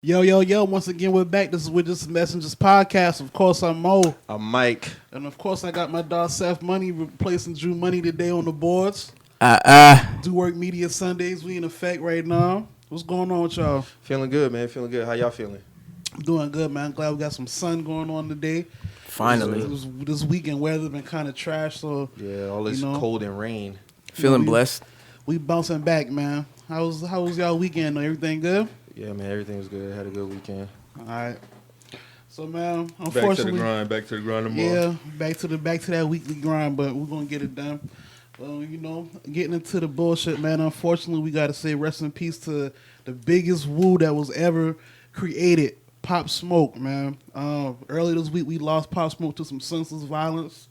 Yo, yo, yo, once again, we're back. This is with this Messengers podcast. Of course, I'm Mo. I'm Mike. And of course, I got my dog Seth Money replacing Drew Money today on the boards. Do Work Media Sundays. We in effect right now. What's going on with y'all? Feeling good, man. Feeling good. How y'all feeling? I'm doing good, man. I'm glad we got some sun going on today. Finally. This weekend weather been kind of trash, so... Yeah, all this cold and rain. Feeling blessed. We bouncing back, man. How was y'all weekend? Everything good? Yeah, man. Everything was good. Had a good weekend. All right. So, man, unfortunately... Back to the grind tomorrow. Yeah, back to that weekly grind, but we're going to get it done. Getting into the bullshit, man, unfortunately, we got to say rest in peace to the biggest woo that was ever created, Pop Smoke, man. Earlier this week, we lost Pop Smoke to some senseless violence.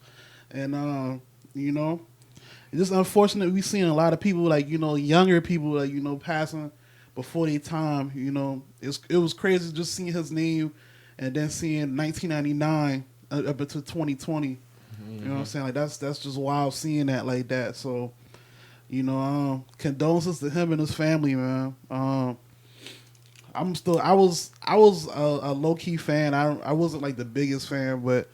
And, it's just unfortunate we seeing a lot of people, younger people, passing before their time, It was crazy just seeing his name and then seeing 1999 up until 2020. You know what I'm saying? Like that's just wild seeing that like that. So, condolences to him and his family, man. I was a low key fan. I wasn't like the biggest fan, but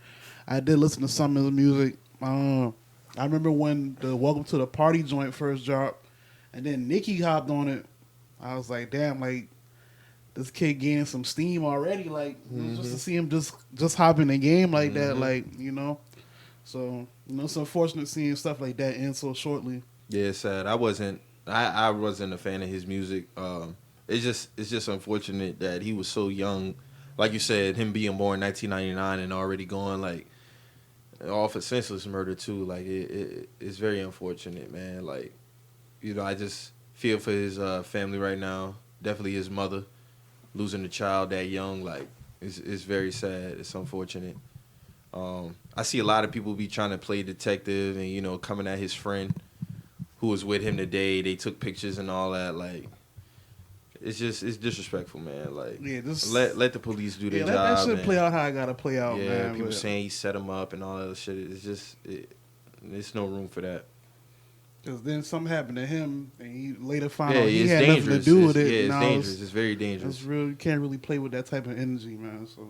I did listen to some of his music. I remember when the Welcome to the Party joint first dropped, and then Nicki hopped on it. I was like, damn, like this kid gaining some steam already. Like just to see him just hop in the game like that, So, it's unfortunate seeing stuff like that end so shortly. Yeah, it's sad. I wasn't a fan of his music. It's just unfortunate that he was so young. Like you said, him being born in 1999 and already going like off a senseless murder too. Like it's very unfortunate, man. Like, I just feel for his family right now. Definitely his mother losing a child that young. Like it's very sad. It's unfortunate. I see a lot of people be trying to play detective and, coming at his friend who was with him today. They took pictures and all that. Like, it's disrespectful, man. Like, let the police do their job. That should play out how it got to play out, man. Yeah, people saying he set him up and all that other shit. There's no room for that. Because then something happened to him, and he later found out he had nothing to do with it. Yeah, it's dangerous. It's very dangerous. You can't really play with that type of energy, man. So,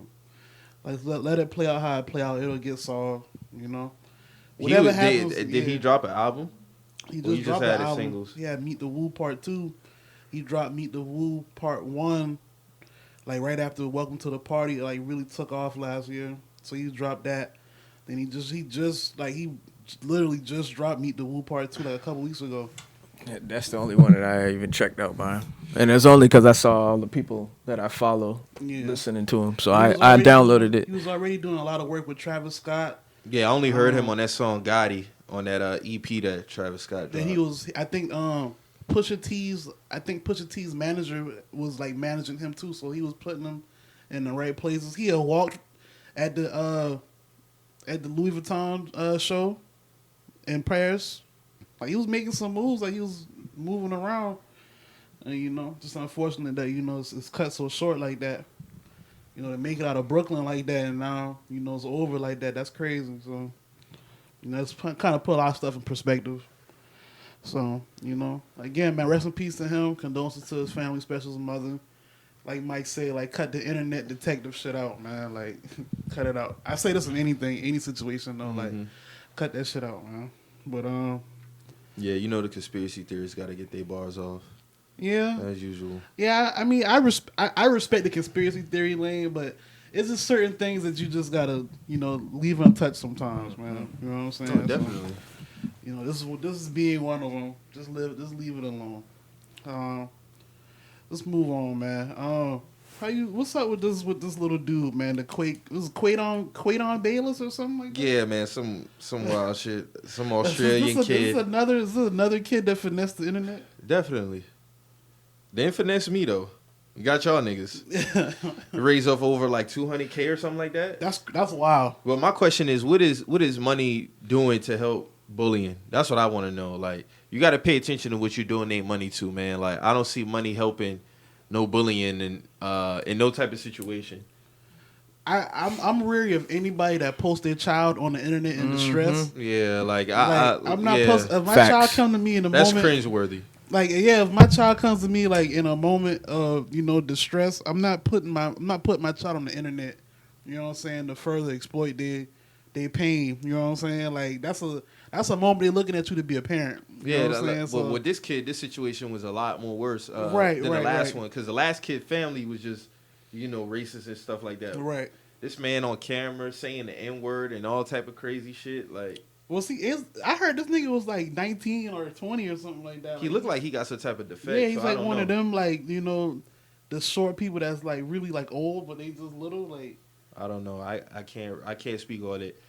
let it play out how it play out. It'll get solved, Whatever happens. Did he drop an album? He just dropped had an album. Singles? He had Meet the Woo Part 2. He dropped Meet the Woo Part 1, like right after Welcome to the Party, like really took off last year. So he dropped that. Then he literally just dropped Meet the Woo Part 2 like a couple weeks ago. Yeah, that's the only one that I even checked out by him. And it's only because I saw all the people that I follow listening to him. So I downloaded it. He was already doing a lot of work with Travis Scott. Yeah, I only heard him on that song Gotti, on that EP that Travis Scott dropped. Then he was, I think Pusha T's manager was like managing him too, so he was putting him in the right places. He had walked at the Louis Vuitton show in Paris. Like he was making some moves, like he was moving around, and just unfortunate that it's cut so short like that. To make it out of Brooklyn like that, and now it's over like that. That's crazy. So it's kind of put a lot of stuff in perspective. So again, man, rest in peace to him. Condolences to his family, especially his mother. Like Mike said, like cut the internet detective shit out, man. Like cut it out. I say this in any situation though. Like cut that shit out, man. But yeah, the conspiracy theorists got to get their bars off. Yeah, as usual. Yeah, I mean, I respect the conspiracy theory lane, but it's just certain things that you just gotta leave untouched sometimes, man. You know what I'm saying? Oh, definitely. So, this is being one of them. Just leave it alone. Let's move on, man. What's up with this little dude, man? The Quaidon Bayless or something like that? Yeah, man, some wild shit. Some Australian kid. Is this another kid that finessed the internet? Definitely. They didn't finesse me though. You got y'all niggas. Raise up over like $200K or something like that. That's wild. Well, my question is, what is money doing to help bullying? That's what I want to know. Like, you got to pay attention to what you're donating money to, man. Like, I don't see money helping no bullying and in no type of situation. I'm weary of anybody that posts their child on the internet in distress. Yeah, like I'm not yeah. if my child come to me in the moment, that's cringeworthy. Like, yeah, if my child comes to me like in a moment of distress, I'm not putting my child on the internet. You know what I'm saying? To further exploit their pain. You know what I'm saying? Like that's a moment they're looking at you to be a parent. You know what I'm saying? But with this kid, this situation was a lot more worse than the last right. one, because the last kid family was just racist and stuff like that. Right. This man on camera saying the N-word and all type of crazy shit, like. Well, see, I heard this nigga was like 19 or 20 or something like that. He looked like he got some type of defect. Yeah, he's so like one of them, like, the short people that's like really like old, but they just little, like. I don't know. I can't speak on it,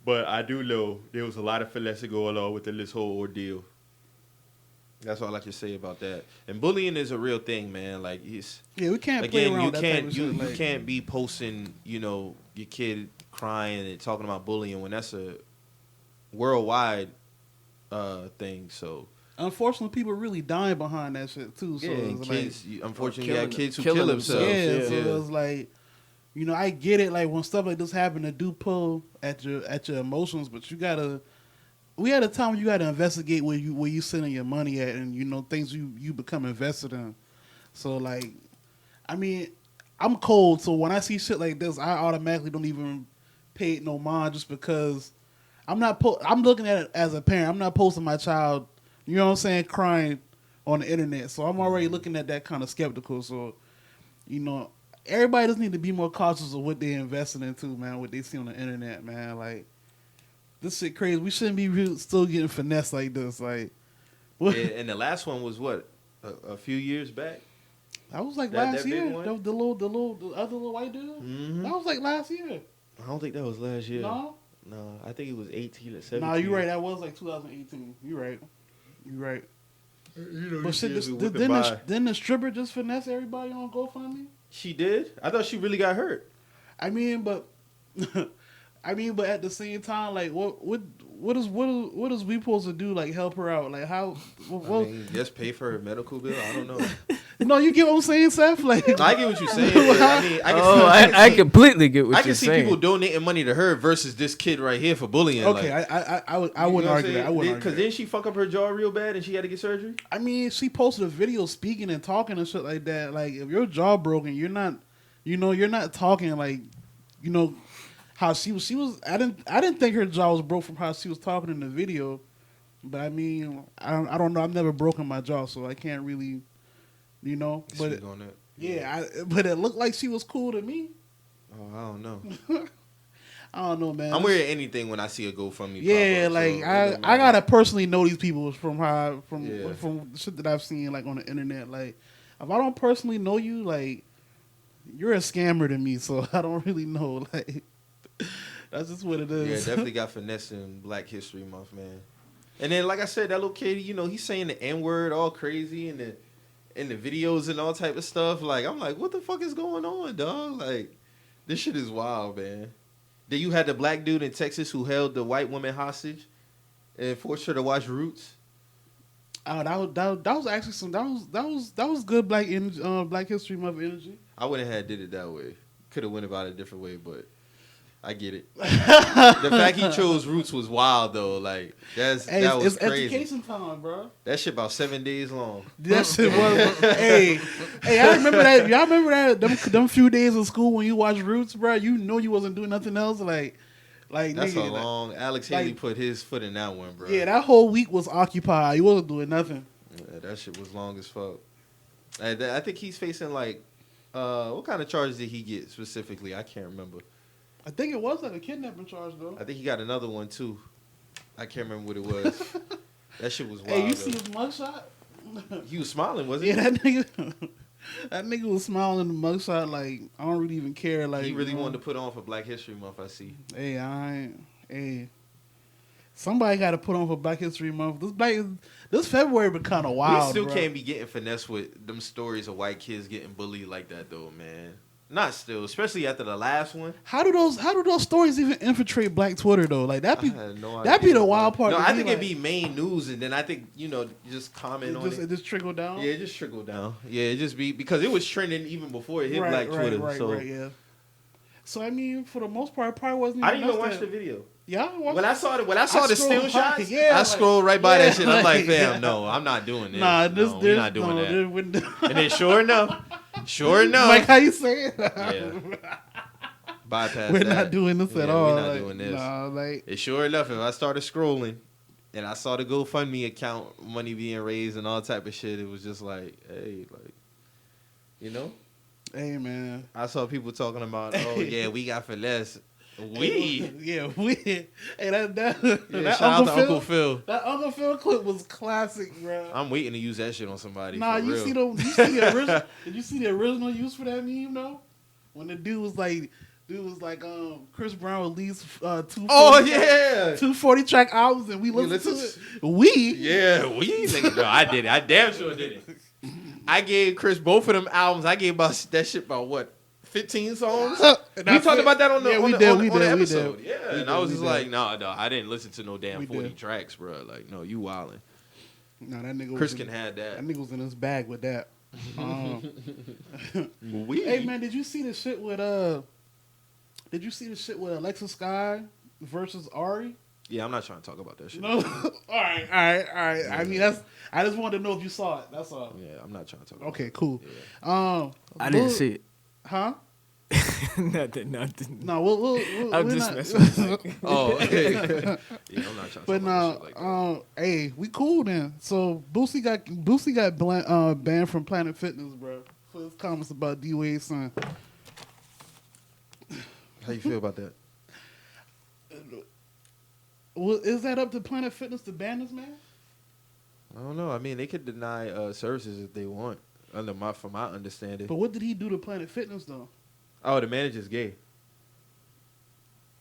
but I do know there was a lot of finesse going on within this whole ordeal. That's all I can say about that. And bullying is a real thing, man. Like we can't play around with that type of shit. You can't be posting, your kid crying and talking about bullying when that's a worldwide thing. So unfortunately, people really dying behind that shit too. So and kids, like, unfortunately, you got kids who killing kill themselves. Yeah, so it's like, I get it. Like when stuff like this happen, to do pull at your emotions, but we had a time when you gotta investigate where you sending your money at, and things you become invested in. So like, I mean, I'm cold, so when I see shit like this, I automatically don't even pay it no mind, just because I'm looking at it as a parent. I'm not posting my child, you know what I'm saying, crying on the internet. So I'm already looking at that kind of skeptical. So, everybody just need to be more cautious of what they're investing into, man, what they see on the internet, man. Like, this shit crazy. We shouldn't be still getting finessed like this. Like, what? Yeah, and the last one was what? A few years back? That was like last year. The other little white dude? Mm-hmm. That was like last year. I don't think that was last year. No? No, I think it was 18 or 17. No, you're right. That was like 2018. You're right. But shit, didn't the stripper just finesse everybody on GoFundMe? She did? I thought she really got hurt. I mean, but at the same time, like, what is we supposed to do? Like, help her out? Like, how? Just pay for her medical bill. I don't know. No, you get what I'm saying, Seth? Like, I get what you're saying. I completely get what you're saying. I can see people donating money to her versus this kid right here for bullying. Okay, like, I wouldn't argue that. I wouldn't argue because didn't she fuck up her jaw real bad and she had to get surgery? I mean, she posted a video speaking and talking and shit like that. Like, if your jaw broken, you're not talking like, how she was. I didn't think her jaw was broke from how she was talking in the video. But I mean, I don't know. I've never broken my jaw, so I can't really. But but it looked like she was cool to me. Oh, I don't know. I don't know, man. I'm weird at anything when I see a GoFundMe. Yeah, pop up, like so I gotta personally know these people from the shit that I've seen like on the internet. Like, if I don't personally know you, like, you're a scammer to me. So I don't really know. Like, that's just what it is. Yeah, definitely got finesse in Black History Month, man. And then, like I said, that little kid, he's saying the N-word all crazy and in the videos and all type of stuff. Like, I'm like, what the fuck is going on, dog? Like, this shit is wild, man. Then you had the black dude in Texas who held the white woman hostage and forced her to watch Roots. Oh, that was actually that was good Black History Month energy. I wouldn't have did it that way. Could have went about it a different way, but I get it. The fact he chose Roots was wild though. Like that was crazy. It's education time, bro. That shit about 7 days long. That shit was. hey, I remember that. Y'all remember that them few days in school when you watched Roots, bro? You know you wasn't doing nothing else. Like that's nigga, a long. Alex Haley put his foot in that one, bro. Yeah, that whole week was occupied. He wasn't doing nothing. Yeah, that shit was long as fuck. I think he's facing like, what kind of charges did he get specifically? I can't remember. I think it was like a kidnapping charge, though. I think he got another one, too. I can't remember what it was. That shit was wild. Hey, you see his mugshot? He was smiling, wasn't he? Yeah, that nigga was smiling in the mugshot like, I don't really even care. Like, he really wanted to put on for Black History Month, I see. Hey, somebody got to put on for Black History Month. This February been kind of wild, We still bro. can't be getting finesse with them stories of white kids getting bullied like that, though, man. Not still, especially after the last one. How do those stories even infiltrate Black Twitter though? Like that'd be the wild part. No, I think it'd be main news, and then I think just comment on it. It just trickle down. Yeah, it just trickle down. Yeah, it just be because it was trending even before it hit Black Twitter. Right, yeah. So I mean, for the most part, it probably wasn't. I didn't even watch the video. Yeah. When I saw the still shots, yeah, I scrolled right by that shit. I'm like, fam, yeah. no, I'm not doing this. Nah, we're not doing that. And then sure enough, Mike, how you say it? Yeah. Bypass We're that. not doing this at all. We're not doing this. Nah, like. And sure enough, if I started scrolling and I saw the GoFundMe account money being raised and all type of shit, it was just like, hey, like, you know? Hey, man. I saw people talking about, oh, yeah, we got finesse. We? Yeah, we. Hey, that Shout out to Uncle Phil. That Uncle Phil clip was classic, bro. I'm waiting to use that shit on somebody. Nah, for you real. see the original? Did you see the original use for that meme though? When the dude was like, Chris Brown released 240. Oh yeah, 240 track albums, and we listened to it. Yeah, we. No, I did it. I damn sure did it. I gave Chris both of them albums. I gave about that shit about what 15 songs. We talked about that on the episode. Yeah, and I was just like, no, I didn't listen to no damn 40 tracks, bro. Like, no, you wildin'. No, that nigga. Chris can have that. That nigga was in his bag with that. Hey man, did you see the shit with Alexis Sky versus Ari? Yeah, I'm not trying to talk about that shit. No. all right. Yeah. I mean, I just wanted to know if you saw it. That's all. Yeah, I'm not trying to talk about it. Okay, cool. Yeah. I didn't see it. Huh? Nothing. No, we'll I'm just messing with you. Oh, okay. Yeah, I'm not trying to talk about shit like that. Hey, we cool then. So Boosie got banned from Planet Fitness, bro, for his comments about D-Wade's son. How you feel about that? Well, is that up to Planet Fitness to ban this man? I don't know. I mean, they could deny services if they want, from my understanding. But what did he do to Planet Fitness though? Oh, the manager's gay.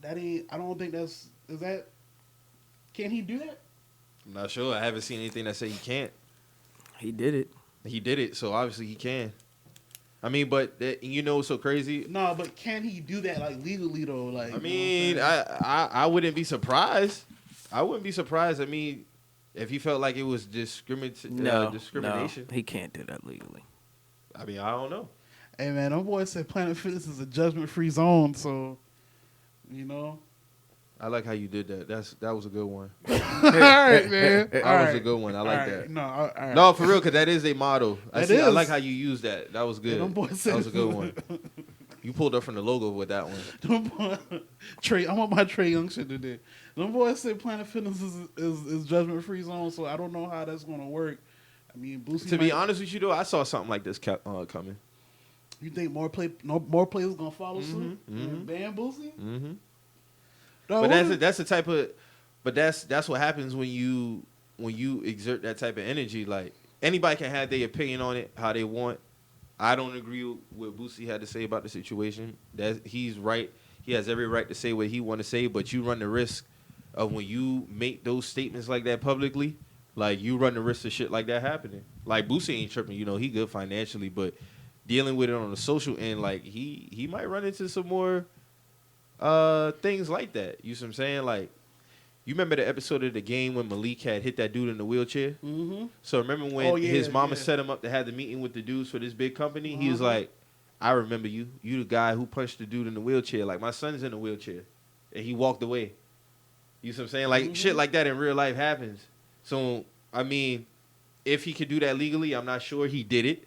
That ain't. I don't think that's. Is that? Can he do that? I'm not sure. I haven't seen anything that say he can't. He did it. He did it, so obviously he can. I mean, but you know what's so crazy? No, but can he do that like legally though? Like, I mean, I wouldn't be surprised. I wouldn't be surprised. I mean, if he felt like it was discrimination. No, he can't do that legally. I mean, I don't know. Hey man, them boys said Planet Fitness is a judgment-free zone, so you know. I like how you did that. That was a good one. All right, man. That was a good one. I like that. No, all right. No, for real, because that is a motto. I like how you used that. That was good. Yeah, them boys said that was a good one. You pulled up from the logo with that one. I'm on my Trey Young shit today. Them boys said Planet Fitness is judgment-free zone, so I don't know how that's going to work. I mean, Boosie. To be honest with you, though, I saw something like this coming. You think more players gonna follow suit and ban Boosie? Mm-hmm. No, but that's the type of, but that's what happens when you exert that type of energy. Like anybody can have their opinion on it how they want. I don't agree with what Boosie had to say about the situation. That he's right. He has every right to say what he want to say, but you run the risk of when you make those statements like that publicly, like you run the risk of shit like that happening. Like Boosie ain't tripping, you know, he good financially, but dealing with it on the social end, like he might run into some more things like that. You see what I'm saying? Like, you remember the episode of The Game when Malik had hit that dude in the wheelchair? Mm-hmm. So remember when his mama set him up to have the meeting with the dudes for this big company? He was like, I remember you. You the guy who punched the dude in the wheelchair. Like, my son's in a wheelchair. And he walked away. You see what I'm saying? Like, shit like that in real life happens. So, I mean, if he could do that legally, I'm not sure he did it.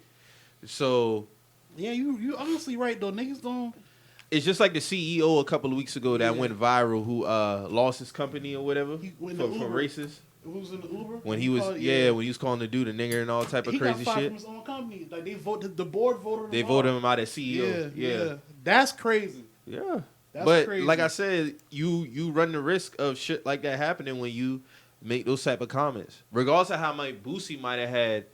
So... Yeah, you honestly right, though. Niggas don't... It's just like the CEO a couple of weeks ago that went viral who lost his company or whatever for racist. Who was in the Uber? When he was when he was calling the dude a nigger and all type of crazy he got fired shit. From his own company. Like the board voted him. They voted him out as CEO. Yeah. That's crazy. Yeah. That's crazy. Like I said, you run the risk of shit like that happening when you make those type of comments. Regardless of how much Boosie might have had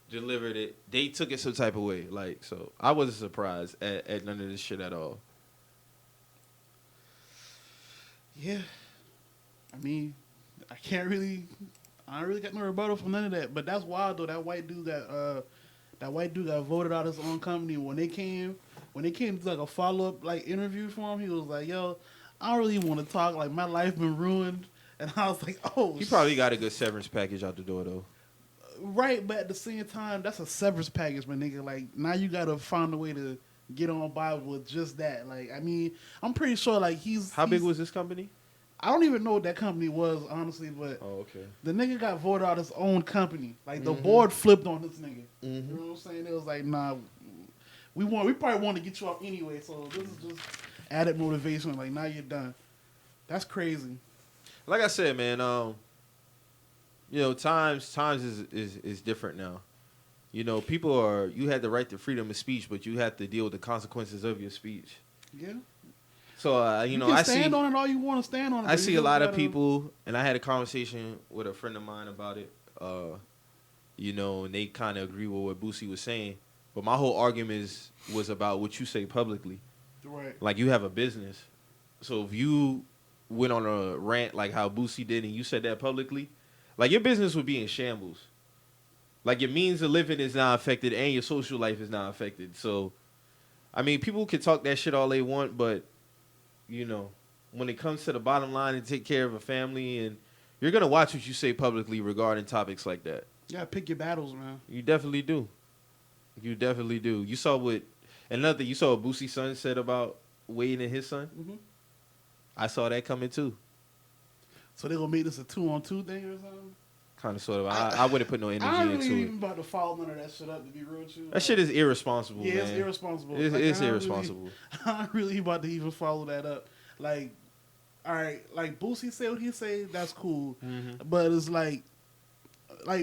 delivered it, they took it some type of way. Like, so I wasn't surprised at none of this shit at all. Yeah. I mean, I don't really got no rebuttal from none of that. But that's wild though. That white dude got voted out of his own company. When they came to like a follow-up like interview for him, he was like, yo, I don't really want to talk, like my life been ruined. And I was like, oh, he probably got a good severance package out the door though. Right, but at the same time, that's a severance package, my nigga. Like, now you gotta find a way to get on by with just that. Like, I mean, I'm pretty sure, like, How big was this company? I don't even know what that company was, honestly, but okay. the nigga got voted out his own company. Like, the board flipped on this nigga. Mm-hmm. You know what I'm saying? It was like, nah, we probably want to get you off anyway, so this is just added motivation. Like, now you're done. That's crazy. Like I said, man, you know, times is different now. You know, you had the right to freedom of speech, but you have to deal with the consequences of your speech. Yeah. So, you can stand on it all you want to stand on it. I see a lot of people, and I had a conversation with a friend of mine about it, you know, and they kind of agree with what Boosie was saying. But my whole argument was about what you say publicly. Right. Like, you have a business. So if you went on a rant like how Boosie did and you said that publicly, like, your business would be in shambles. Like, your means of living is not affected and your social life is not affected. So, I mean, people can talk that shit all they want, but, you know, when it comes to the bottom line and take care of a family, and you're going to watch what you say publicly regarding topics like that. Yeah, pick your battles, man. You definitely do. You definitely do. You saw what Boosie's son said about Wade and his son? Mm-hmm. I saw that coming too. So they're going to make this a 2-on-2 thing or something? Kind of, sort of. I wouldn't put no energy into it. I ain't really even about to follow none of that shit up, to be real with you. That shit is irresponsible, yeah, man. it's irresponsible. It's irresponsible. I'm really about to even follow that up. Like, all right, like Boosie said what he say, that's cool. Mm-hmm. But it's like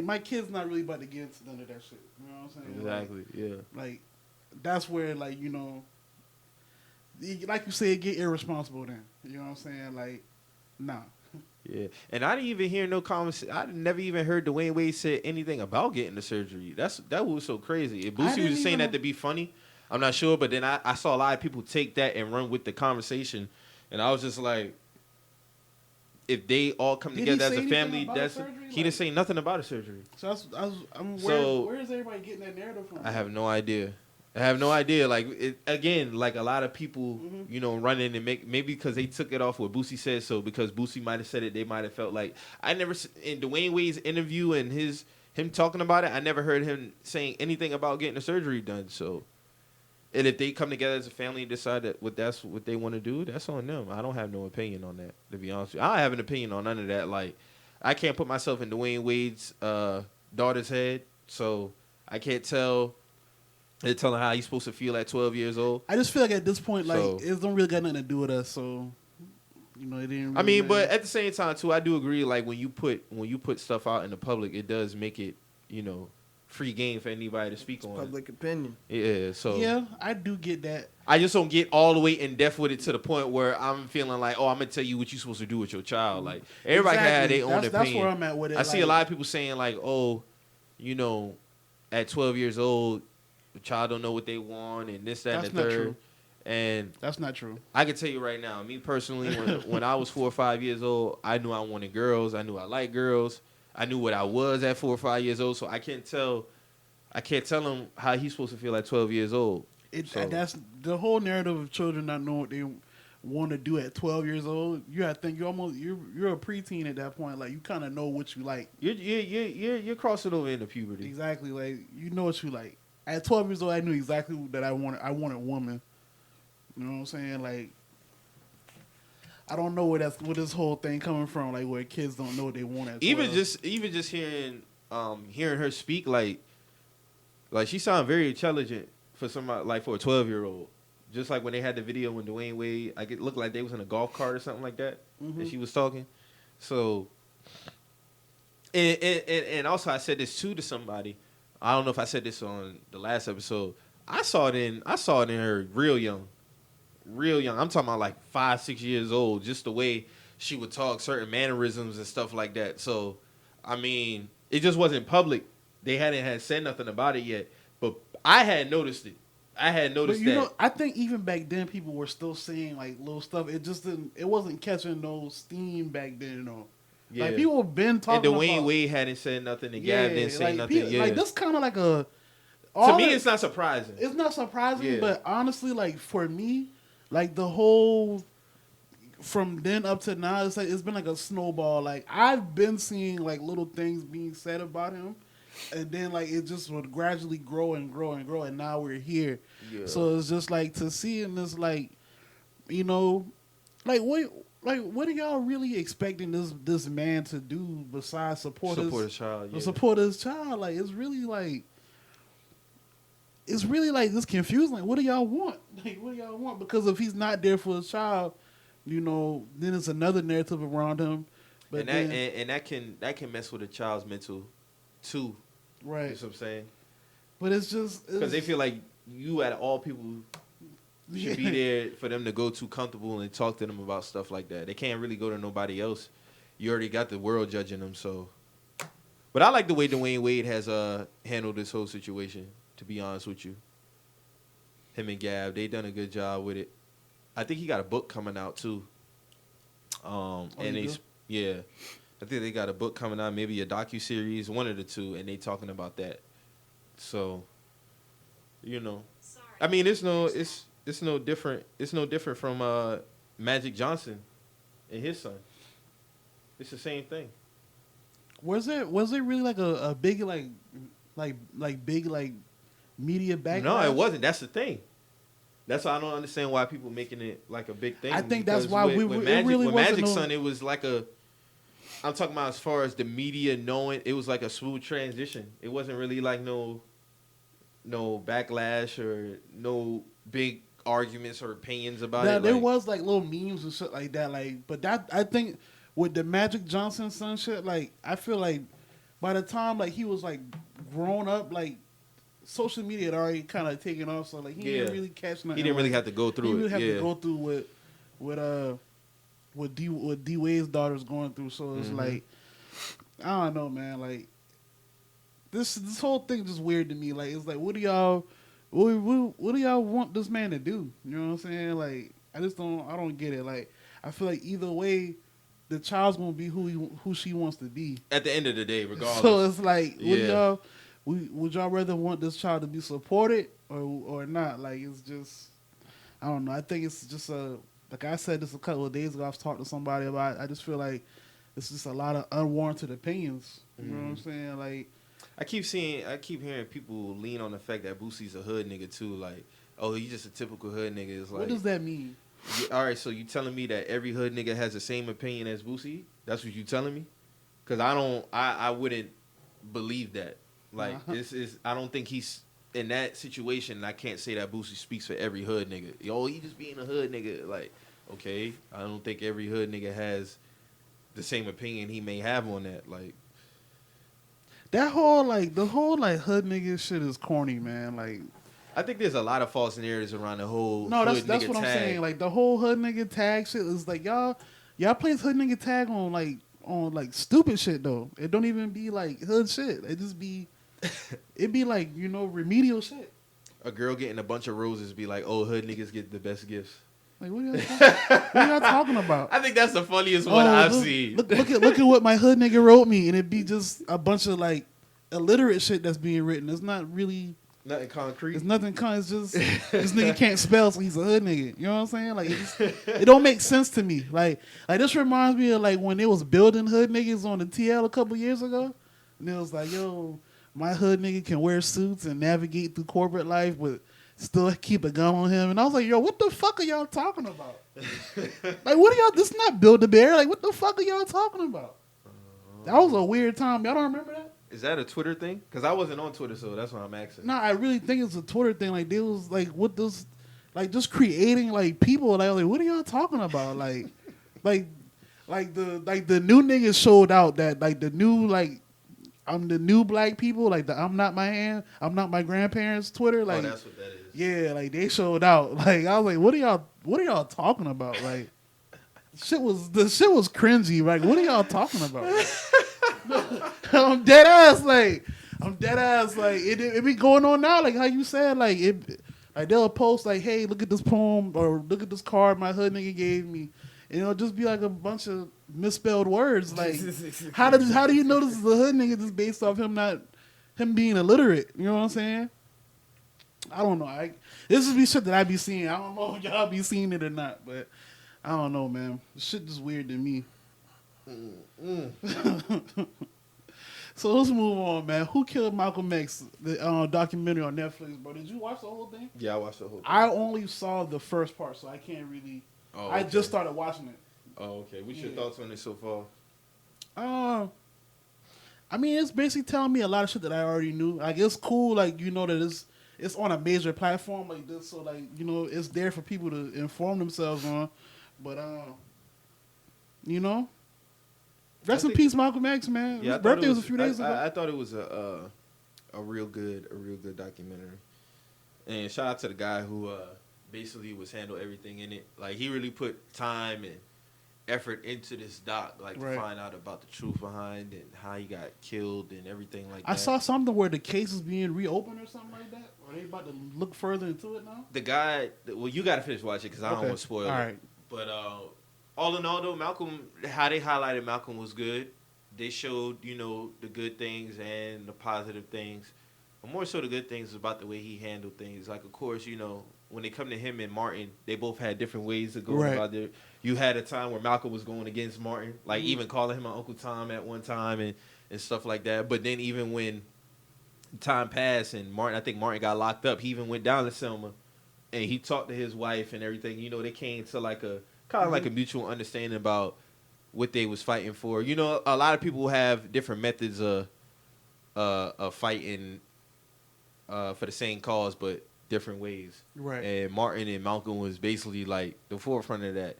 my kid's not really about to get into none of that shit. You know what I'm saying? Exactly, yeah. Like, that's where, like, you know, like you said, get irresponsible then. You know what I'm saying? Like, nah. Yeah, and I didn't even hear no comments. I never even heard Dwyane Wade say anything about getting the surgery. That was so crazy. If Boosie was just saying that to be funny, I'm not sure. But then I saw a lot of people take that and run with the conversation, and I was just like, if they all come together as a family, he didn't say nothing about a surgery. So where is everybody getting that narrative from? I have no idea. Like, again, like a lot of people, you know, running and maybe because they took it off what Boosie said. So because Boosie might have said it, they might have felt like in Dwyane Wade's interview and him talking about it, I never heard him saying anything about getting the surgery done. So, and if they come together as a family and decide that's what they want to do, that's on them. I don't have no opinion on that, to be honest with you. I don't have an opinion on none of that. Like, I can't put myself in Dwyane Wade's daughter's head, so I can't tell. They're telling how he's supposed to feel at 12 years old. I just feel like at this point, like, it don't really got nothing to do with us. So, you know, it didn't. Really I mean, matter. but at the same time, too, I do agree. Like, when you put stuff out in the public, it does make it, you know, free game for anybody to speak on. Public opinion. Yeah. So yeah, I do get that. I just don't get all the way in depth with it to the point where I'm feeling like, oh, I'm gonna tell you what you're supposed to do with your child. Like, everybody can have their own opinion. That's where I'm at with it. I see a lot of people saying like, oh, you know, at 12 years old, the child don't know what they want and this, that, and the third. True. And that's not true. I can tell you right now, me personally, when I was 4 or 5 years old, I knew I wanted girls. I knew I liked girls. I knew what I was at 4 or 5 years old. So I can't tell him how he's supposed to feel at 12 years old. That's the whole narrative of children not knowing what they want to do at 12 years old. You gotta think you're a preteen at that point. Like, you kind of know what you like. You're crossing over into puberty. Exactly. Like, you know what you like. At 12 years old, I knew exactly that I wanted a woman. You know what I'm saying? Like, I don't know where this whole thing coming from. Like, where kids don't know what they want at 12. Even just hearing her speak, like she sounded very intelligent for somebody, like for a 12-year-old. Just like when they had the video when Dwyane Wade, like it looked like they was in a golf cart or something like that, and she was talking. So, and also I said this too to somebody. I don't know if I said this on the last episode. I saw it in her real young. I'm talking about like 5, 6 years old. Just the way she would talk, certain mannerisms and stuff like that. So, I mean, it just wasn't public. They hadn't said nothing about it yet, but I had noticed it. But you know, I think even back then people were still saying like little stuff. It just didn't. It wasn't catching no steam back then. You know, yeah. Like people have been talking. And Dwyane Wade hadn't said nothing, and Gab didn't say nothing. Like this kind of like a. To me, it's not surprising. It's not surprising, but honestly, like for me, like the whole from then up to now, it's been like a snowball. Like I've been seeing like little things being said about him. And then, like, it just would gradually grow and grow and grow, and now we're here. Yeah. So it's just, like, to see in this, like, you know, like, like, what are y'all really expecting this man to do besides support his child? Yeah. Support his child? Like, it's really like this confusing. Like, what do y'all want? Like, what do y'all want? Because if he's not there for his child, then it's another narrative around him. But that can mess with a child's mental too. Right. You know what I'm saying? But it's just because they feel like you at all people should be there for them to go to comfortable and talk to them about stuff like that. They can't really go to nobody else. You already got the world judging them. So, but I like the way Dwyane Wade has handled this whole situation. To be honest with you, him and Gab, they done a good job with it. I think he got a book coming out too. I think they got a book coming out, maybe a docuseries, one of the two, and they talking about that. So, I mean, it's no different. It's no different from Magic Johnson and his son. It's the same thing. Was it really like a big big media backlash? No, it wasn't. That's the thing. That's why I don't understand why people making it like a big thing. I think that's why with Magic's son, it was like a. I'm talking about as far as the media knowing, it was like a smooth transition. It wasn't really like no backlash or no big arguments or opinions about it. There was like little memes and shit like that. But that I think with the Magic Johnson son shit, like I feel like by the time like he was like grown up, like social media had already kind of taken off. So like he didn't really catch nothing. He didn't really have to go through it. He didn't have to go through what D Wade's daughter's going through. So it's like I don't know, man. Like this whole thing just weird to me. Like it's like what do y'all want this man to do? You know what I'm saying? Like I don't get it. Like I feel like either way, the child's gonna be who she wants to be at the end of the day, regardless. So it's like would y'all rather want this child to be supported or not? Like it's just I don't know. I think it's just like I said this a couple of days ago. I was talking to somebody about it. I just feel like it's just a lot of unwarranted opinions. You know what I'm saying? Like I keep hearing people lean on the fact that Boosie's a hood nigga too. Like, oh, he's just a typical hood nigga. It's like, what does that mean? All right, so you telling me that every hood nigga has the same opinion as Boosie? That's what you telling me? Because I wouldn't believe that. Like, I don't think he's in that situation. I can't say that Boosie speaks for every hood nigga. Yo, he just being a hood nigga. Like, okay, I don't think every hood nigga has the same opinion he may have on that. Like, the whole hood nigga shit is corny, man. Like, I think there's a lot of false narratives around the whole. No, hood that's nigga what tag. I'm saying. Like the whole hood nigga tag shit is like y'all plays hood nigga tag on stupid shit though. It don't even be like hood shit. It just be, it be like remedial shit. A girl getting a bunch of roses be like, oh, hood niggas get the best gifts. Like what y'all talking about? I think that's the funniest one I've seen. Look at what my hood nigga wrote me, and it be just a bunch of like illiterate shit that's being written. It's not really nothing concrete. It's nothing. It's just this nigga can't spell, so he's a hood nigga. You know what I'm saying? Like it don't make sense to me. Like this reminds me of like when they was building hood niggas on the TL a couple years ago, and it was like, yo, my hood nigga can wear suits and navigate through corporate life, but still keep a gun on him. And I was like, yo, what the fuck are y'all talking about? Like, what are y'all? This is not Build a Bear. Like, what the fuck are y'all talking about? That was a weird time. Y'all don't remember that? Is that a Twitter thing? Because I wasn't on Twitter, so that's why I'm asking. No, I really think it's a Twitter thing. Like, they was like, what this, like, just creating like people. Like, what are y'all talking about? Like the new niggas showed out that like the new like. I'm the new black people, like the I'm not my grandparents' Twitter. Like, that's what that is. Yeah, like they showed out. Like I was like, what are y'all talking about? Like, the shit was cringy. Like, what are y'all talking about? I'm dead ass. Like, it be going on now. Like how you said, like they'll post like, hey, look at this poem or look at this card my hood nigga gave me. And it'll just be like a bunch of misspelled words. Like, how do you know this is a hood nigga just based off him being illiterate? You know what I'm saying? I don't know. This is be shit that I be seeing. I don't know if y'all be seeing it or not, but I don't know, man. This shit just weird to me. So let's move on, man. Who Killed Malcom X? The documentary on Netflix, bro. Did you watch the whole thing? Yeah, I watched the whole thing. I only saw the first part, so I can't really. Oh, I just started watching it. Oh, okay. What's your thoughts on it so far? I mean, it's basically telling me a lot of shit that I already knew. Like, it's cool, like, you know, that it's on a major platform like this, so, like, you know, it's there for people to inform themselves on. But, you know, rest in peace, Malcom X, man. Yeah, His birthday was a few days ago. I thought it was a real good documentary. And shout out to the guy who basically was handle everything in it. Like, he really put time and effort into this doc, like to find out about the truth behind and how he got killed and everything like that. I saw something where the case is being reopened or something like that. Are they about to look further into it now? The guy, well, you got to finish watching because I don't want to spoil it. Right. But all in all, though, Malcolm, how they highlighted Malcolm was good. They showed, you know, the good things and the positive things. But more so the good things about the way he handled things. Like, of course, you know, when they come to him and Martin, they both had different ways of going about their. You had a time where Malcolm was going against Martin, like even calling him an Uncle Tom at one time and stuff like that. But then even when time passed and I think Martin got locked up, he even went down to Selma and he talked to his wife and everything. You know, they came to like a kind of like a mutual understanding about what they was fighting for. You know, a lot of people have different methods of fighting for the same cause, but different ways. Right. And Martin and Malcolm was basically like the forefront of that.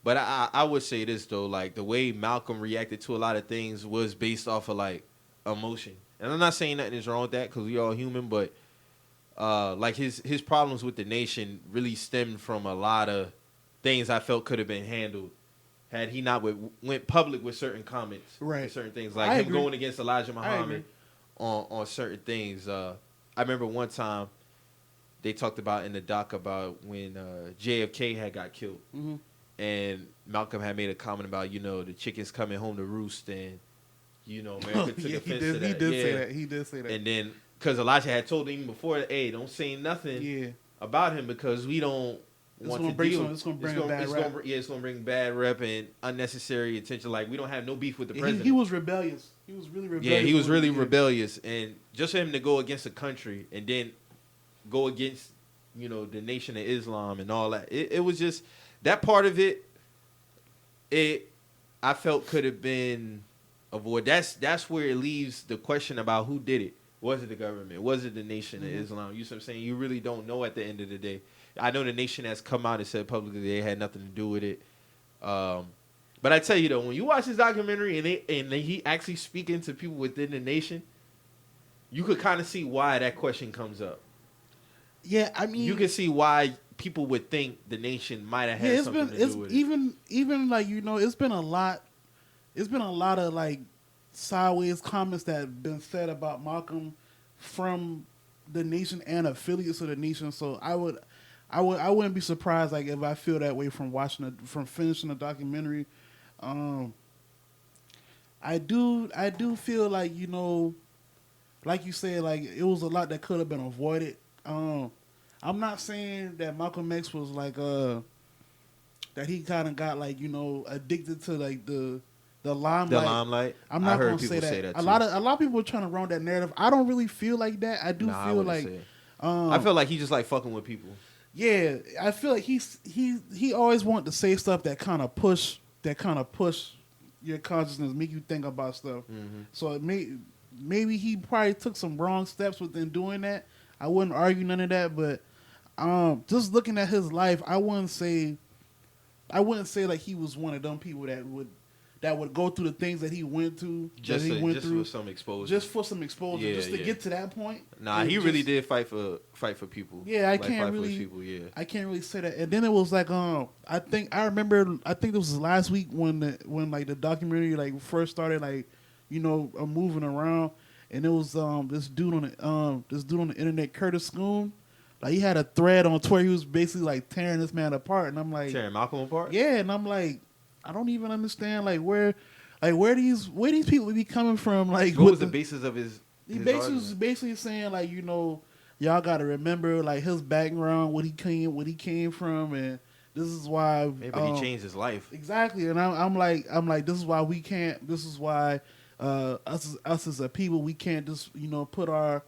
But I would say this though, like the way Malcolm reacted to a lot of things was based off of like emotion. And I'm not saying nothing is wrong with that because we all human, but like his problems with the nation really stemmed from a lot of things I felt could have been handled had he not went public with certain comments, certain things like him going against Elijah Muhammad on certain things. I remember one time they talked about in the doc about when JFK had got killed. Mm-hmm. And Malcolm had made a comment about, you know, the chickens coming home to roost and, you know, America took offense to that. He did say that. And then, because Elijah had told him before, hey, don't say nothing about him because we don't want to deal. It's going to bring a bad rep. It's going to bring bad rep and unnecessary attention. Like, we don't have no beef with the president. He was rebellious. He was really rebellious. Yeah, he was really rebellious. And just for him to go against a country and then go against, you know, the Nation of Islam and all that, it was just... That part of it, I felt could have been avoided. That's where it leaves the question about who did it. Was it the government? Was it the Nation of Islam? You know what I'm saying? You really don't know at the end of the day. I know the Nation has come out and said publicly they had nothing to do with it. But I tell you though, when you watch this documentary and he actually speaking to people within the nation, you could kind of see why that question comes up. Yeah, I mean, you can see why people would think the nation might have had something to do with it. Even like, you know, it's been a lot of like sideways comments that have been said about Malcolm from the nation and affiliates of the nation. So I wouldn't be surprised like if I feel that way from finishing the documentary. I do feel like, you know, like you said, like it was a lot that could have been avoided. I'm not saying that Malcolm X was like that he kind of got like, you know, addicted to like the limelight. The limelight. I'm not going to say that. A lot of people are trying to run that narrative. I don't really feel like that. I do feel like I feel like he just like fucking with people. Yeah, I feel like he always wanted to say stuff that kind of push your consciousness, make you think about stuff. Mm-hmm. So maybe he probably took some wrong steps within doing that. I wouldn't argue none of that, but just looking at his life, I wouldn't say like he was one of them people that would go through the things that he went through. Just for some exposure. Just for some exposure, just to get to that point. Nah, he really did fight for people. Yeah, I can't really say that. And then it was like I think this was last week when like the documentary like first started like, you know, moving around. And it was this dude on the internet, Curtis Schoon. Like he had a thread on Twitter. He was basically like tearing this man apart, and I'm like tearing Malcolm apart. Yeah, and I'm like, I don't even understand like where these people be coming from. Like what was the basis of his? He basically saying like, you know, y'all got to remember like his background, what he came from, and this is why. Maybe he changed his life. Exactly, and I'm like this is why we can't. This is why. Us as a people, we can't just, you know, put our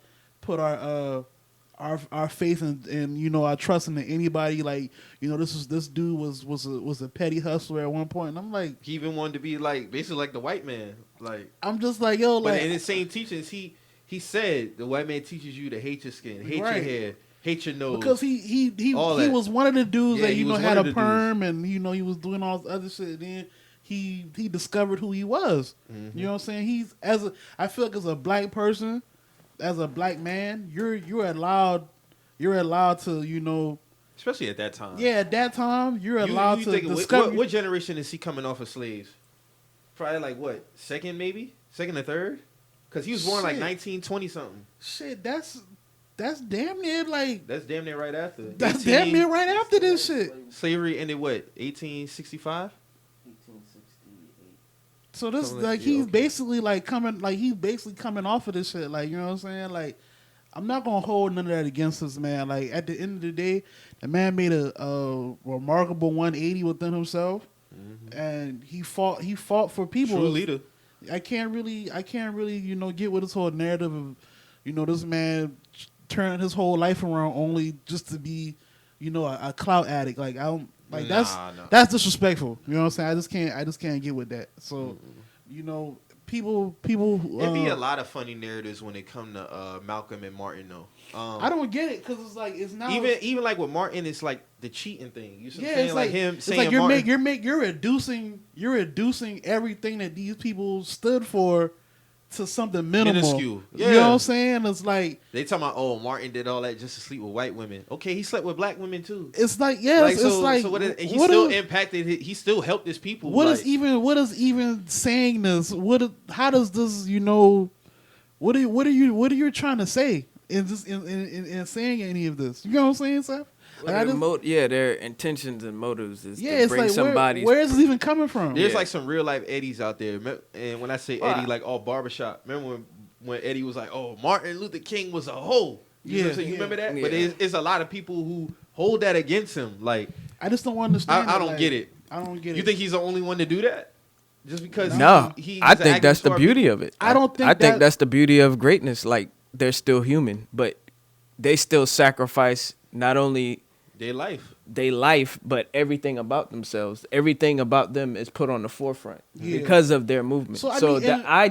our faith and you know our trust into anybody. Like, you know, this dude was a petty hustler at one point, and I'm like, he even wanted to be like basically like the white man. Like, I'm just like, yo, but like, in his same teachings, he said the white man teaches you to hate your skin, hate your hair, hate your nose, because he was one of the dudes that, you know, had a perm and, you know, he was doing all this other shit. Then he discovered who he was. You know what I'm saying? I feel like as a black person, as a black man, you're allowed to, you know, especially at that time. Yeah, at that time, you're allowed to discover. What generation is he coming off of slaves? Probably like what, second or third? Because he was born like 1920 something. Shit, that's damn near like. That's damn near right after. That's damn near right after this shit. Slavery ended what, 1865? 1868. So this like he's basically coming off of this shit. Like, you know what I'm saying? Like, I'm not gonna hold none of that against this man. Like, at the end of the day, the man made a remarkable 180 within himself, and he fought for people. True leader. I can't really, you know, get with this whole narrative of, you know, this man turning his whole life around only just to be, you know, a clout addict. Like, I don't like that's disrespectful. You know what I'm saying? I just can't get with that. So, you know, people. It'd be a lot of funny narratives when it come to Malcolm and Martin though. I don't get it because it's like it's not even like with Martin, it's like the cheating thing. You see what I'm yeah, saying? it's Like him it's saying like Martin, you're reducing everything that these people stood for to something minimal. Minuscule. Yeah. You know what I'm saying? It's like they talking about, oh, Martin did all that just to sleep with white women. Okay, he slept with black women too. It's like, yeah, like, it's like so he still impacted. He still helped his people. What is even saying this? How does this? You know, what are you trying to say in saying any of this? You know what I'm saying, Seth? Well, their intentions and motives is to it's bring like, somebody. Where is it even coming from? There's like some real life Eddies out there, and when I say Eddie, like all barbershop. Remember when Eddie was like, "Oh, Martin Luther King was a hoe." You know what I'm saying? You remember that? Yeah. But it's a lot of people who hold that against him. Like, I just don't understand. I don't get it. I don't get it. You think he's the only one to do that? Just because? No, I think that's the beauty of it. I think that's the beauty of greatness. Like, they're still human, but they still sacrifice not only their life, but everything about themselves. Everything about them is put on the forefront because of their movement. So I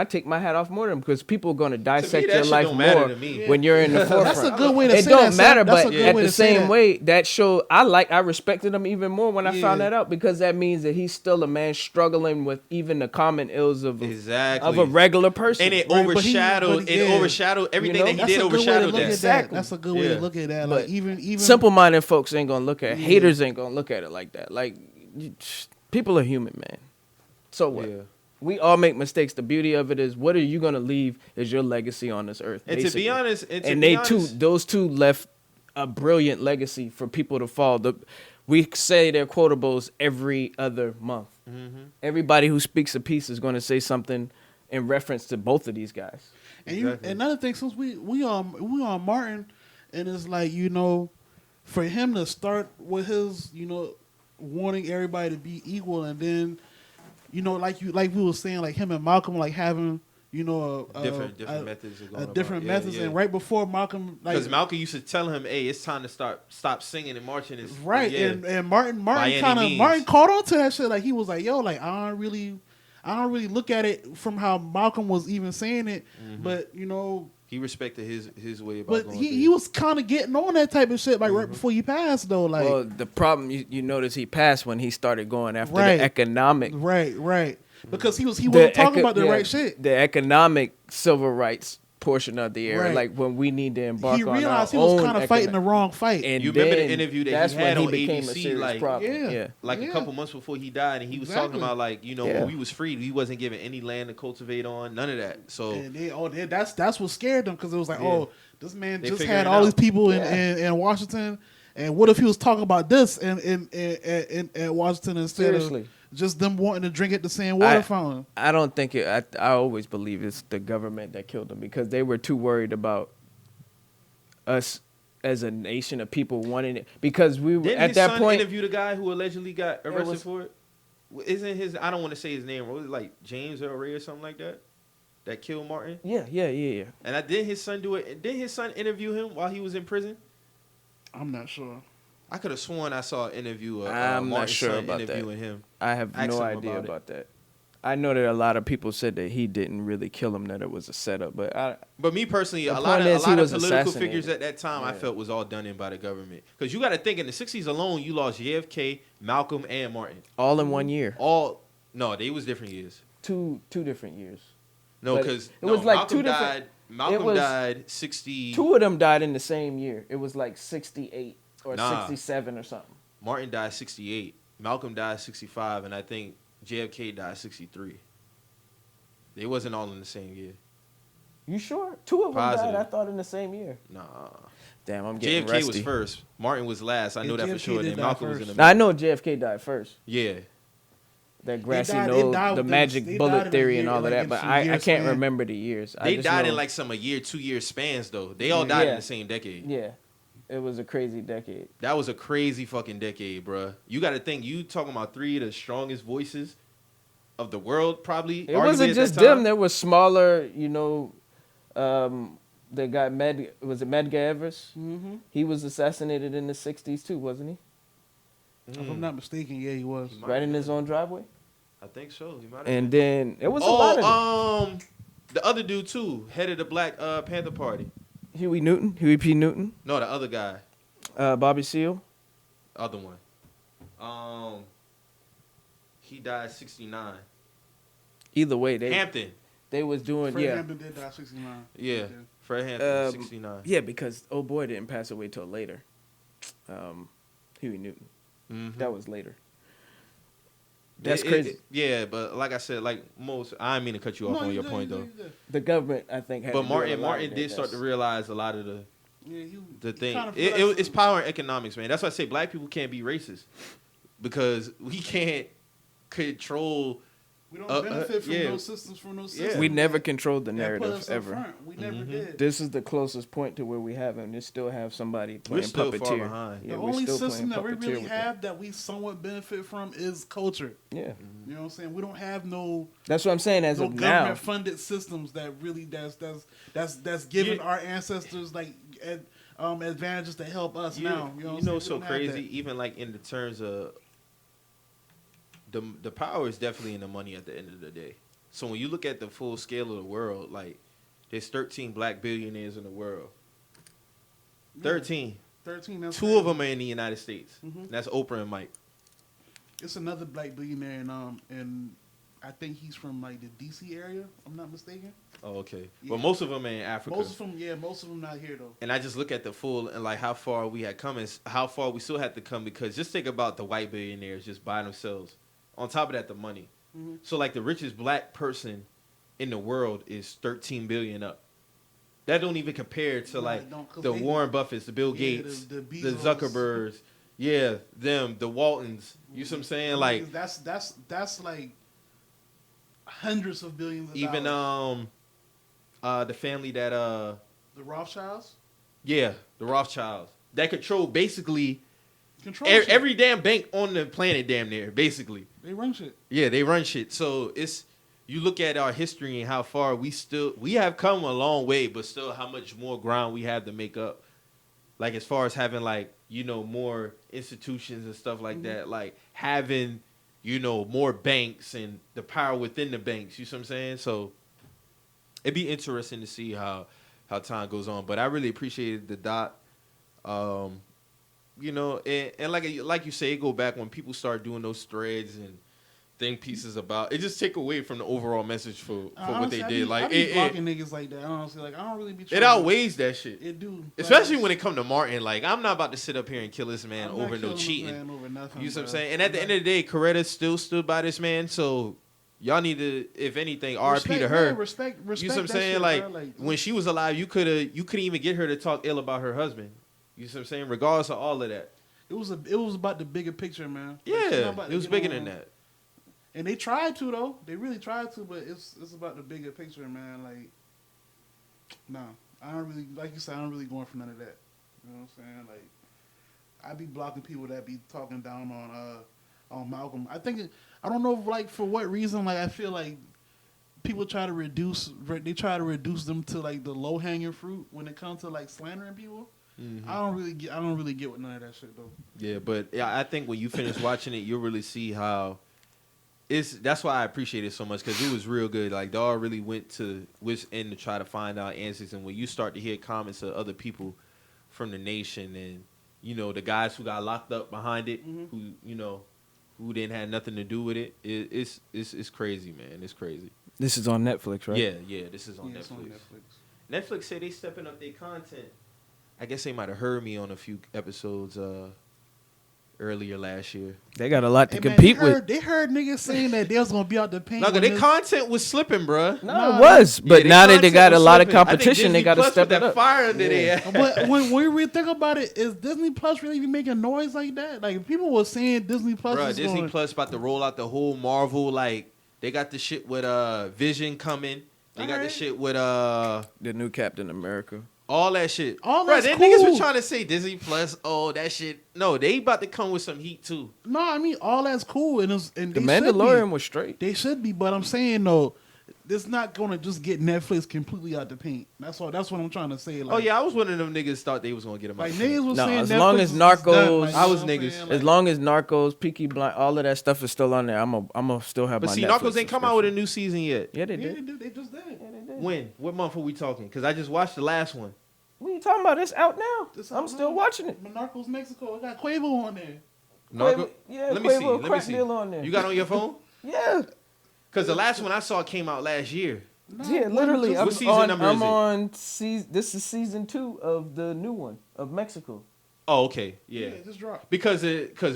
take my hat off more to them because people are going to dissect your life more when you're in the forefront. That's a good way to say that. It don't matter, but at the same way, that show I respected him even more when I found that out, because that means that he's still a man struggling with even the common ills of a regular person. And it overshadowed everything that he did. Overshadowed that. Exactly. That's a good way to look at that. Like, even simple-minded folks ain't gonna look at it. Haters ain't gonna look at it like that. Like, people are human, man. So what? Yeah. We all make mistakes. The beauty of it is, what are you gonna leave as your legacy on this earth? And basically. to be honest, those two left a brilliant legacy for people to follow. We say their quotables every other month. Mm-hmm. Everybody who speaks a piece is going to say something in reference to both of these guys. And another thing, since we on Martin, and it's like, you know, for him to start with his, you know, wanting everybody to be equal, and then, you know, like we were saying, like him and Malcolm, like having, you know, different methods of going methods. And right before Malcolm, like, because Malcolm used to tell him, "Hey, it's time to stop singing and marching." And Martin caught on to that shit. Like, he was like, "Yo, like I don't really look at it from how Malcolm was even saying it, but you know." He respected his way about but going he was kind of getting on that type of shit, like right before he passed, though. Like, well, the problem you notice he passed when he started going after the economic, right, because he wasn't talking about the right shit, the economic civil rights portion of the era, like when we need to embark on he realized our he was own kind of fighting the wrong fight. And you remember the interview that he had on ABC, like a couple months before he died, and he was talking about, like, you know, when we was free, we wasn't given any land to cultivate on, none of that. So that's what scared them, because it was like, oh, this man just had all these people in Washington, and what if he was talking about this in Washington instead of just them wanting to drink at the same water fountain? I don't think it. I always believe it's the government that killed them, because they were too worried about us as a nation of people wanting it. Because we were at that point. Interviewed a guy who allegedly got arrested for it. Isn't his? I don't want to say his name. Was it like James Earl Ray or something like that? that killed Martin? Yeah. And didn't his son do it? Didn't his son interview him while he was in prison? I'm not sure. I could have sworn I saw an interview of I'm not Martin's sure son about that. interviewing him. I have Ask no him idea about it. about that. I know that a lot of people said that he didn't really kill him, that it was a setup. But But me personally, The a lot point is he of was political assassinated. figures at that time I Yeah. felt was all done in by the government. Because you got to think, in the 60s alone, you lost JFK, Malcolm, and Martin. all in 1 year, No, they was different years. two different years. No, But because it was like Malcolm two different- died. Malcolm was- died 60. Two of them died in the same year. It was like 68 or Nah. 67 or something. Martin died 68. Malcolm died 65, and I think JFK died 63. They wasn't all in the same year. You sure? Two of them Positive. died, I thought, in the same year. Nah. Damn, I'm getting JFK rusty. was first. Martin was last. I Yeah, know that for JFK sure. did Then die Malcolm was in first. the Now, I middle. know JFK died first. Yeah. That grassy died- knoll, died the within- magic they died bullet in a theory year, and all of like, that, in but some I year can't span. remember the years. I They just died know- in like some a year, 2 year spans though. They all died Yeah. in the same decade. Yeah, it was a crazy decade. That was a crazy fucking decade, bruh. You got to think, you talking about three of the strongest voices of the world, probably. It wasn't arguably at just that time. them. There was smaller, they got was it Medgar Evers? Mm-hmm. He was assassinated in the 60s too, wasn't he? If I'm not mistaken, yeah, he was. Might Right in have his own driveway. I think so. He might have And been. then it was a lot of them. The other dude too, head of the Black Panther Party. Huey P. Newton, No, the other guy, Bobby Seale. other one. He died 69. Either way, Hampton. they was doing Fred Hampton did die 69. Yeah, Fred Hampton, Um, 69. yeah, because old boy didn't pass away till later. Huey Newton. Mhm. That was later. That's It- crazy. yeah, but like I said, like most, I didn't mean to cut you off on your point though. The government, I think, had But to do a lot Martin of did that. start to realize a lot of Yeah, the thing. trying to It's power and economics, man. That's why I say black people can't be racist because we can't control. We don't benefit from yeah. those systems. Yeah. We never controlled the that put narrative us up ever. front. We never Mhm. did. This is the closest point to where we have, and you still have somebody playing still puppeteer. far behind. Yeah, The we're only still system playing that we puppeteer really with have that we somewhat benefit from is culture. it. Yeah, You know what I'm saying? We don't have no that's what I'm saying. As of now, government funded systems that really that's giving Yeah. our ancestors like advantages to help us now. You know, what I'm what's so saying? We don't have crazy? Even like in the terms of the power is definitely in the money at the end of the day. So when you look at the full scale of the world, like there's 13 black billionaires in the world. that. 13. 13. That's Two of them are in the United States. Mhm. That's Oprah and Mike. It's another black billionaire, and I think he's from like the DC area. If I'm not mistaken. Oh, okay. Yeah. But most of them are in Africa. Most of them not here though. And I just look at the full and like how far we had come and how far we still had to come because just think about the white billionaires just by themselves. On top of that, the money. Mhm. So like the richest black person in the world is 13 billion up. That don't even compare to Right, like don't- 'cause the they- Warren Buffetts, the Bill Yeah, Gates, the the Bezos. Zuckerbergs, yeah, them, the Waltons. You see what I'm saying? Like that's like hundreds of billions of even dollars. the family that The Rothschilds yeah, the Rothschilds that control basically control shit. every damn bank on the planet, damn near, basically. They run shit. Yeah, they run shit. So it's you look at our history and how far we have come a long way, but still how much more ground we have to make up. Like as far as having like, more institutions and stuff like that, like having, more banks and the power within the banks. You see what I'm saying? So it'd be interesting to see how time goes on. But I really appreciated the doc. And like you say, it go back when people start doing those threads and think pieces about it. Just take away from the overall message for what they did. Like I be blocking niggas like that. Honestly, like I don't really be. it outweighs that shit. It do, Especially when it come to Martin. Like I'm not about to sit up here and kill this man I'm not over no killing this cheating. man over nothing, You see what I'm bro. saying? And at the end of the day, Coretta still stood by this man. So y'all need to, if anything, RIP to her. Man, respect. You see what I'm that saying? shit, Like, bro. when she was alive, you couldn't even get her to talk ill about her husband. You see what I'm saying? Regardless of all of that. it was about the bigger picture, man. Like, Yeah, it's not about it was to bigger get than on- that. And they tried to though. They really tried to, but it's about the bigger picture, man. Like, no, I don't really like you said. I don't really going for none of that. You know what I'm saying? Like, I be blocking people that be talking down on Malcolm. I don't know, like for what reason. Like, I feel like people try to reduce them to like the low hanging fruit when it comes to like slandering people. I don't really get with none of that shit though. Yeah, but I think when you finish watching it, you'll really see how that's why I appreciate it so much, because it was real good. Like, dog really went in to try to find out answers, and when you start to hear comments of other people from the nation, and you know the guys who got locked up behind it, who didn't have nothing to do with it, it's crazy, man. It's crazy. This is on Netflix, right? Yeah. This is on Netflix. Netflix say they stepping up their content. I guess they might have heard me on a few episodes earlier last year. They got a lot to compete with. They heard niggas saying that they was gonna be out the paint. No, their content was slipping, bruh. No, it was. But now that they got a lot of competition, they got to step it up. Fire under there. But when we really think about it, is Disney Plus really even making noise like that? Like, people were saying Disney Plus Bruh, is Disney Plus about to roll out the whole Marvel. Like, they got the shit with Vision coming. They got the shit with the new Captain America. all that shit. All Bruh, that's them cool. niggas were trying to say Disney Plus. Oh, that shit. No, they about to come with some heat too. No, I mean, all that's cool, and The Mandalorian was straight. They should be, but I'm saying though, it's not gonna just get Netflix completely out the paint. That's what I'm trying to say. Like, Oh yeah, I was one of them niggas thought they was gonna get them out. like the paint. niggas was No, saying as Netflix long as is Narcos- done, like, I was you know what I'm niggas. saying? As Like, long as Narcos, Peaky Blind, all of that stuff is still on there, I'm a still have But my see, Netflix Narcos ain't come out with a subscription. new season yet. Yeah, they yeah, did. they just did. When? What month are we talking? Because I just watched the last one. What are you talking about? It's out now. It's I'm out still now. watching it. Narcos Mexico. It got Quavo on there. Narco- Yeah, Let me see. Quavo Let me crack see. deal on there. You got it on your phone? Yeah. Because the last one I saw came out last year. Yeah, literally. What season number is I'm it? on this is season 2 of the new one of Mexico. Oh, okay. Yeah. Yeah, it just dropped. Because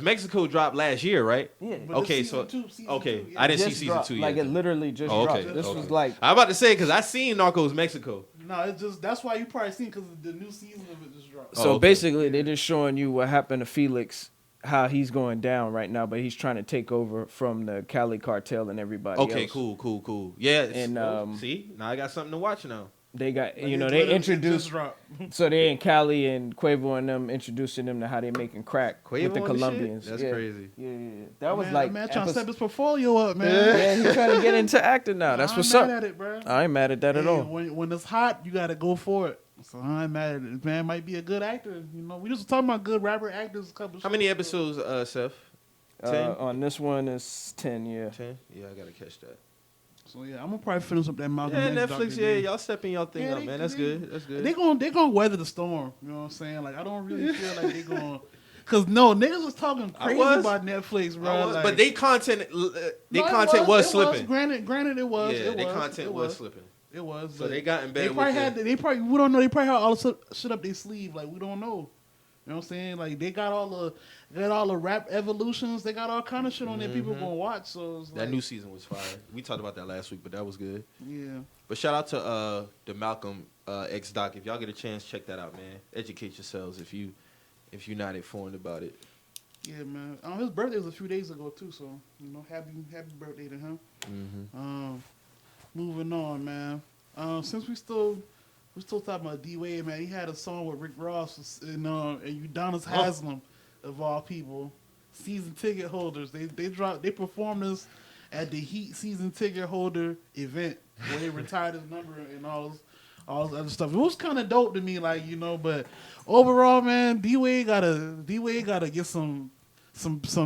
Mexico dropped last year, right? Yeah. But Okay, it's so season okay, two, yeah. I didn't see Just season dropped. 2 yet. Like it literally just Oh, okay, dropped. This okay. was like I'm about to say because I seen Narcos Mexico. No, it's just that's why you probably seen because the new season of it just dropped. so okay. basically they're just showing you what happened to Felix, how he's going down right now, but he's trying to take over from the Cali cartel and everybody Okay, else. cool. Yeah. And, see, now I got something to watch now. They got Like, they it just introduced dropped. so they in Cali and Quavo and them introducing them to how they making crack Quavo with the on this shit? Colombians. That's Yeah. crazy. Yeah. That was man trying to step his portfolio up, man. Yeah, he's trying to get into acting now. That's I what's ain't up. mad at it, bro. I ain't mad at that at Hey, all. When it's hot, you gotta go for it. So I ain't mad at it. Man might be a good actor. You know, we just talking about good rapper actors. A couple. How many shows ago. episodes, Seth? 10? On this one is 10, yeah. 10? Yeah, I gotta catch that. So yeah, I'm gonna probably finish up that Malcom Yeah, X Netflix. documentary. Yeah, y'all stepping y'all thing Yeah, up, they- man. That's they- good. That's good. They gonna weather the storm. You know what I'm saying? Like, I don't really feel like they gonna. Cause no niggas was talking crazy was. about Netflix, bro. Like, but they content, no, content was it slipping. Granted, it was. Yeah, it their was, content it was slipping. It was. So but they got in bed They with probably the- had. They probably. We don't know. They probably had all the shit up their sleeve. Like, we don't know. You know what I'm saying? Like, they got all the rap evolutions. They got all kind of shit on there. People gonna watch. So it's That like, new season was fire. We talked about that last week, but that was good. Yeah. But shout out to the Malcom X doc. If y'all get a chance, check that out, man. Educate yourselves if you're not informed about it. Yeah, man. His birthday was a few days ago too. So happy birthday to him. Mm-hmm. Moving on, man. Since we still talking about D-Wade, man. He had a song with Rick Ross and Udonis Haslam, of all people, season ticket holders. They performed this at the Heat season ticket holder event where he retired his number and all this other stuff. It was kind of dope to me, like, but overall, man, D-Wade gotta get some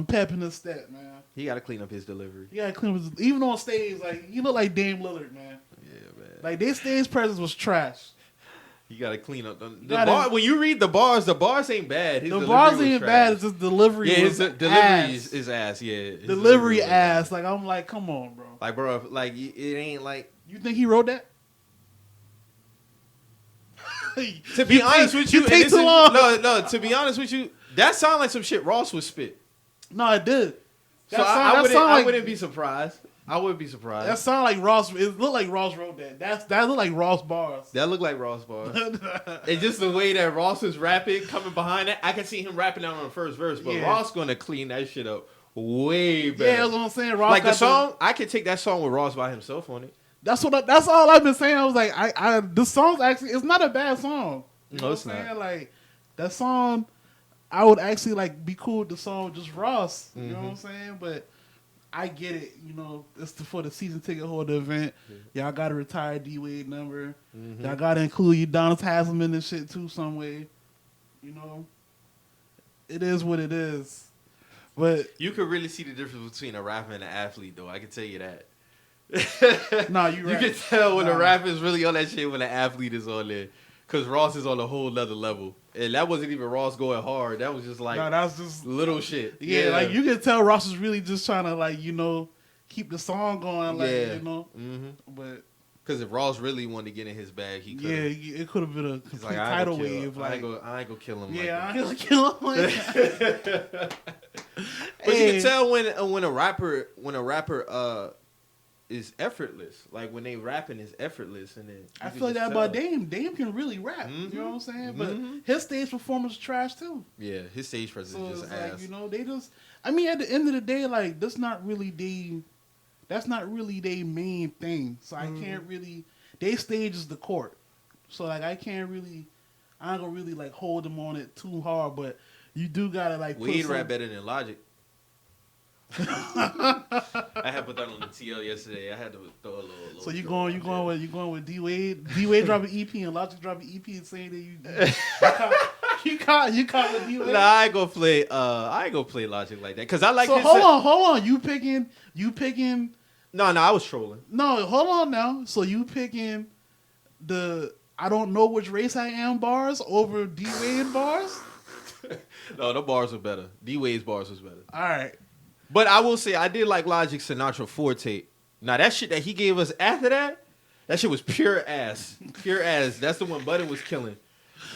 pep in his step, man. He got to clean up his delivery. He gotta clean up even on stage, like, you look like Dame Lillard, man. Yeah, man. Like, their stage presence was trash. You got to clean up the gotta- bar. When you read the bars ain't bad. His The delivery bars was ain't trash. bad. It's just delivery. Yeah, his was delivery ass. is ass. Yeah, his Delivery was ass. Like, I'm like, come on, bro. Like, bro, like it ain't like. You think he wrote that? To be honest with you, you and take this too is- long. No. To be honest with you, that sound like some shit Ross would spit. No, it did. So I wouldn't be surprised. I wouldn't be surprised. That sound like Ross. It looked like Ross wrote that. That looked like Ross bars. That looked like Ross bars. And just the way that Ross is rapping, coming behind that, I can see him rapping out on the first verse. But Yeah. Ross gonna clean that shit up way better. Yeah, that's what I'm saying. Ross Like the got song, I could take that song with Ross by himself on it. That's all I've been saying. I was like, the song's actually, it's not a bad song. You No, know it's what I'm not. saying? Like, that song, I would actually like be cool with the song with just Ross. You know what I'm saying? But I get it. You know, it's for the season ticket holder event. Y'all got to retire D-Wade number. Y'all got to include Udonis Haslem in this shit too some way. You know, it is what it is. But you could really see the difference between a rapper and an athlete, though. I can tell you that. No, you right. You can tell when a rapper is really on that shit when an athlete is on there. Because Ross is on a whole nother level. And that wasn't even Ross going hard. That was just like that was just little shit. Yeah, like you can tell Ross is really just trying to like, you know, keep the song going. Like, you know. But because if Ross really wanted to get in his bag, he could. Yeah, it could have been a complete like, tidal wave. Like, I ain't gonna kill him. Yeah, like I ain't gonna kill him. Like that. But you can tell when a rapper is effortless. Like when they rapping is effortless, and then I feel like that about Dame. Dame can really rap. You know what I'm saying? But his stage performance is trash too. Yeah, his stage presence is just ass. Like, you know, they just. I mean, at the end of the day, like that's not really their main thing. So I can't really. They stage is the court. So like I ain't gonna really like hold them on it too hard. But you do gotta like. Wade rap better than Logic. I had put that on the TL yesterday. I had to throw a little. So you going with D Wade? D Wade dropping EP and Logic dropping EP and saying that you caught with D Wade? Nah, I ain't gonna play Logic like that because I like. So hold on. You picking? No, I was trolling. No, hold on now. So you picking the I don't know which race I am bars over D Wade bars? No, the bars were better. D Wade's bars was better. All right. But I will say, I did like Logic Sinatra 4 tape. Now, that shit that he gave us after that shit was pure ass. Pure ass. That's the one Budden was killing.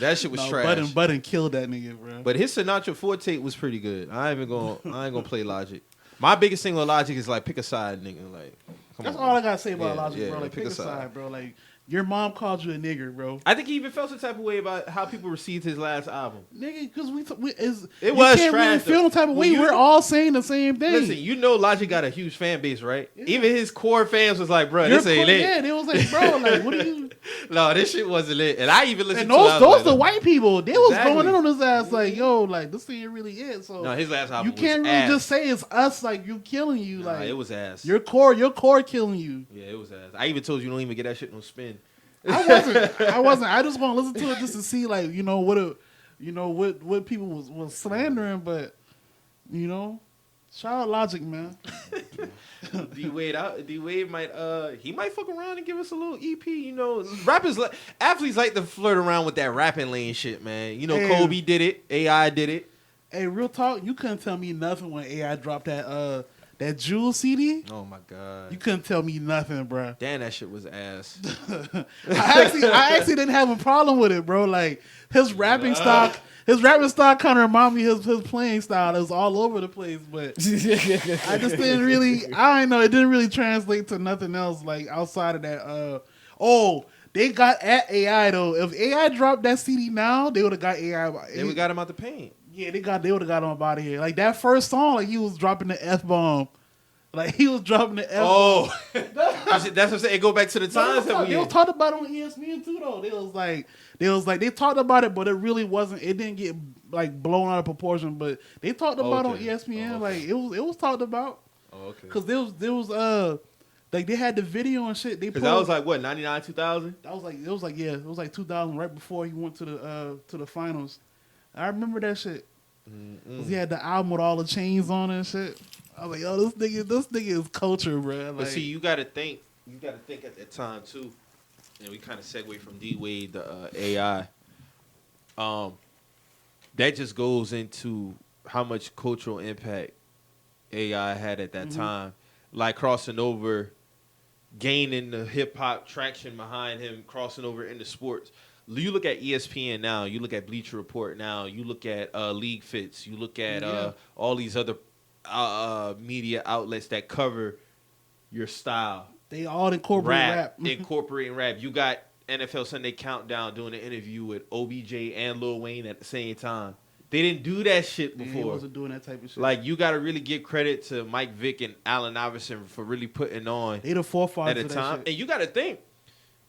That shit was trash. Budden killed that nigga, bro. But his Sinatra 4 tape was pretty good. I ain't gonna play Logic. My biggest thing with Logic is like, pick a side, nigga. Like, that's all I gotta say about Logic, bro. Like, pick a side, bro. Like, your mom called you a nigger, bro. I think he even felt some type of way about how people received his last album. Nigga, because it was can't trash. Really feel type of way. We're all saying the same thing. Listen, you know Logic got a huge fan base, right? Yeah. Even his core fans was like, bro, this ain't it. Yeah, they was like, bro, like, what are you? No, this shit wasn't it. And I even listened to those the like, white people. They was going in on his ass like, yo, like, this ain't really it. So no, his last album you can't was really ass. just say it's us, like, you killing you. Nah, like, it was ass. Your core killing you. Yeah, it was ass. I even told you don't even get that shit no spin. I wasn't. I just want to listen to it just to see, like, you know what people was slandering, but you know, shout out Logic, man. D Wade might he might fuck around and give us a little EP. You know, athletes like to flirt around with that rapping lane shit, man. You know, Kobe did it, AI did it. Hey, real talk, you couldn't tell me nothing when AI dropped that Jewel CD. Oh my god, you couldn't tell me nothing, bro. Damn, that shit was ass. I actually didn't have a problem with it, bro. Like his rapping style kind of remind me of his playing style. It was all over the place, but I just didn't really. I don't know. It didn't really translate to nothing else like outside of that. They got at AI though. If AI dropped that CD now, they would have got AI. They would have got him out the paint. Yeah, they would have got him up out of here. Like that first song, like he was dropping the F-bomb. Like he was dropping the F-bomb. Oh, that's what I'm saying. It go back to the times that they was talked about it on ESPN too, though. They talked about it, but it really wasn't. It didn't get like blown out of proportion. But they talked about it on ESPN. Like it was talked about. Oh, okay. Because there was like they had the video and shit. Because that was like what 99, 2000. It was like 2000, right before he went to the finals. I remember that shit. Cause he had the album with all the chains on and shit. I was like, yo, this nigga is culture, bro. Like, but see, you gotta think at that time too. And we kind of segue from D Wade to AI. That just goes into how much cultural impact AI had at that time, like crossing over, gaining the hip hop traction behind him, crossing over into sports. You look at ESPN now, you look at Bleacher Report now, you look at League Fits, you look at all these other media outlets that cover your style. They all incorporate rap. Incorporating rap. You got NFL Sunday Countdown doing an interview with OBJ and Lil Wayne at the same time. They didn't do that shit before. They wasn't doing that type of shit. Like, you got to really give credit to Mike Vick and Allen Iverson for really putting on. They the forefathers at the for time. that shit. And you got to think,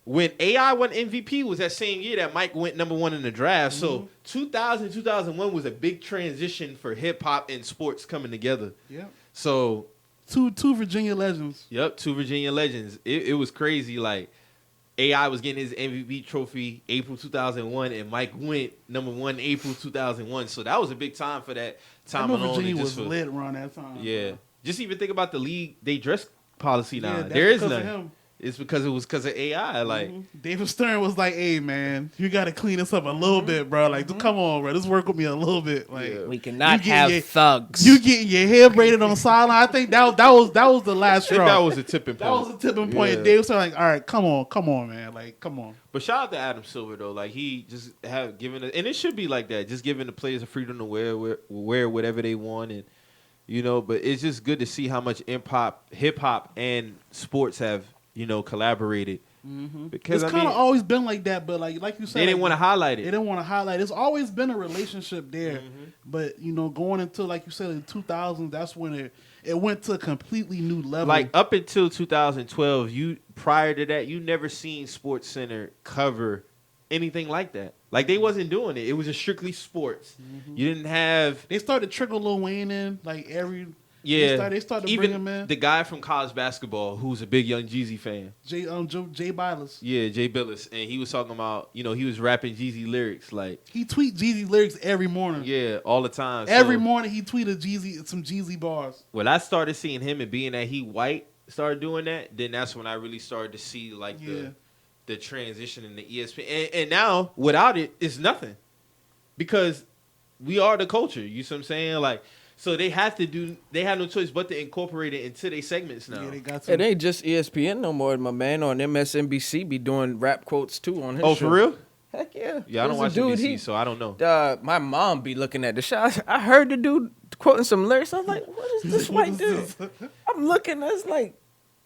when AI won MVP was that same year that Mike went #1 in the draft. So 2000, 2001 was a big transition for hip hop and sports coming together. Yeah. So Two Virginia legends. Yep, 2 Virginia legends. It was crazy. Like, AI was getting his MVP trophy April 2001, and Mike went #1 April 2001. So that was a big time for that time I know alone. Virginia and was just for, lit around that time. yeah. Bro. Just even think about the league. They dress policy now. Yeah, that's There is because of none. him. It's because it was because of AI. Like, David Stern was like, "Hey man, you got to clean this up a little bit, bro. Like, come on, bro. Just work with me a little bit. Like, Yeah. We cannot You have get- thugs. you getting your hair braided on the sideline. I think that was the last that straw. was a tipping point. That was a tipping point. Yeah. David Stern like, all right, come on, man. Like, come on. But shout out to Adam Silver though. Like, he just have given it, and it should be like that. Just giving the players the freedom to wear whatever they want, and But it's just good to see how much hip hop, and sports have collaborated. Because It's kind of always been like that, but like you said, they didn't like, want to highlight They it. didn't want to highlight. It's always been a relationship there, but going into like you said in 2000s, that's when it went to a completely new level. Like up until 2012, prior to that, you never seen Sports Center cover anything like that. Like they wasn't doing it. It was just strictly sports. You didn't have they started to trickle Lil Wayne in like every. yeah. They started to Even bring him in. the guy from college basketball who's a big Young Jeezy fan. Jay Bilas. Yeah, Jay Billis, and he was talking about he was rapping Jeezy lyrics like He tweet Jeezy lyrics every morning. yeah all the time. Every So, morning he tweeted some Jeezy bars. when I started seeing him and being that he white started doing that, then that's when I really started to see like the transition in the ESPN. And now without it, it's nothing because we are the culture. You see what I'm saying? Like, so they have no choice but to incorporate it into their segments now. Yeah, they got to. It ain't just ESPN no more. My man on MSNBC be doing rap quotes too on his Oh, show. for real? Heck yeah. Yeah, I don't watch There's a NBC, so I don't know. My mom be looking at the show. I heard the dude quoting some lyrics. I was like, what is this white dude? I'm looking, it's like,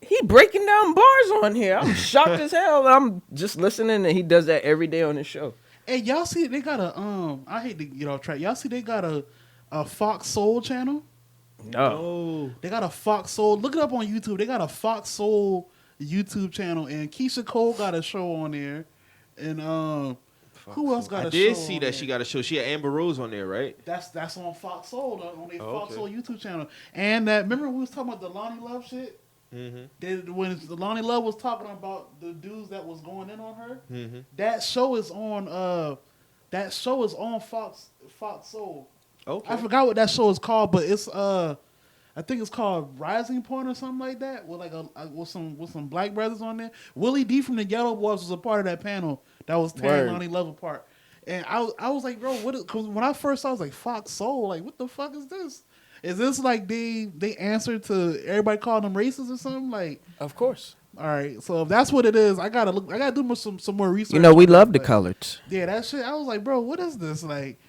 he breaking down bars on here. I'm shocked as hell. I'm just listening, and he does that every day on his show. Hey, y'all see they got a I hate to get off track. Y'all see they got a Fox Soul channel? No. Oh, They got a Fox Soul. Look it up on YouTube. They got a Fox Soul YouTube channel, and Keisha Cole got a show on there, and who else got a show? I did see on that there? she got a show. She had Amber Rose on there, right? That's on Fox Soul on their Fox okay. Soul YouTube channel. And remember we was talking about the Lonnie Love shit? When Lonnie Love was talking about the dudes that was going in on her, that show is on Fox Soul. Okay. I forgot what that show is called, but it's I think it's called Rising Point or something like that, with like with some black brothers on there. Willie D from the Ghetto Boys was a part of that panel that was tearing Word. Lonnie Love apart. And I was like, bro, because when I first saw it, I was like, Fox Soul, like, what the fuck is this? Is this like they answer to everybody calling them racist or something? Like, Of course. all right, so if that's what it is, I gotta do some more research. You know, we on love that, the colors. yeah, that shit. I was like, bro, what is this? Like,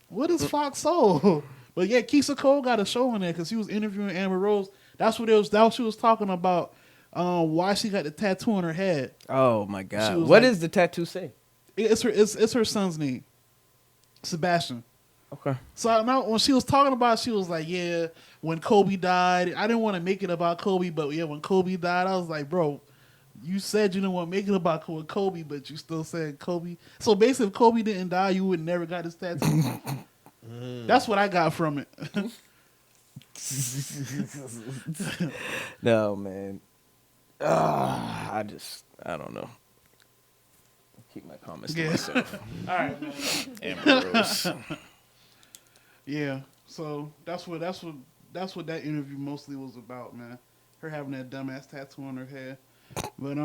what is Fox Soul? But yeah, Keisha Cole got a show on there because she was interviewing Amber Rose. That's what she was talking about. Why she got the tattoo on her head? Oh, my She God. was What like- does the tattoo say? It's her son's name, Sebastian. Okay. So now when she was talking about it, she was like, yeah, when Kobe died, I didn't want to make it about Kobe, but yeah, when Kobe died, I was like, bro, you said you didn't want to make it about Kobe, but you still said Kobe. So basically, if Kobe didn't die, you would never got his tattoo. That's what I got from it. No, man. I don't know. Keep my comments to Yeah. myself. All right, man. Amber Rose. Yeah. So that's what that interview mostly was about, man. Her having that dumbass tattoo on her head. But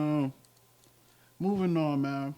moving on, man.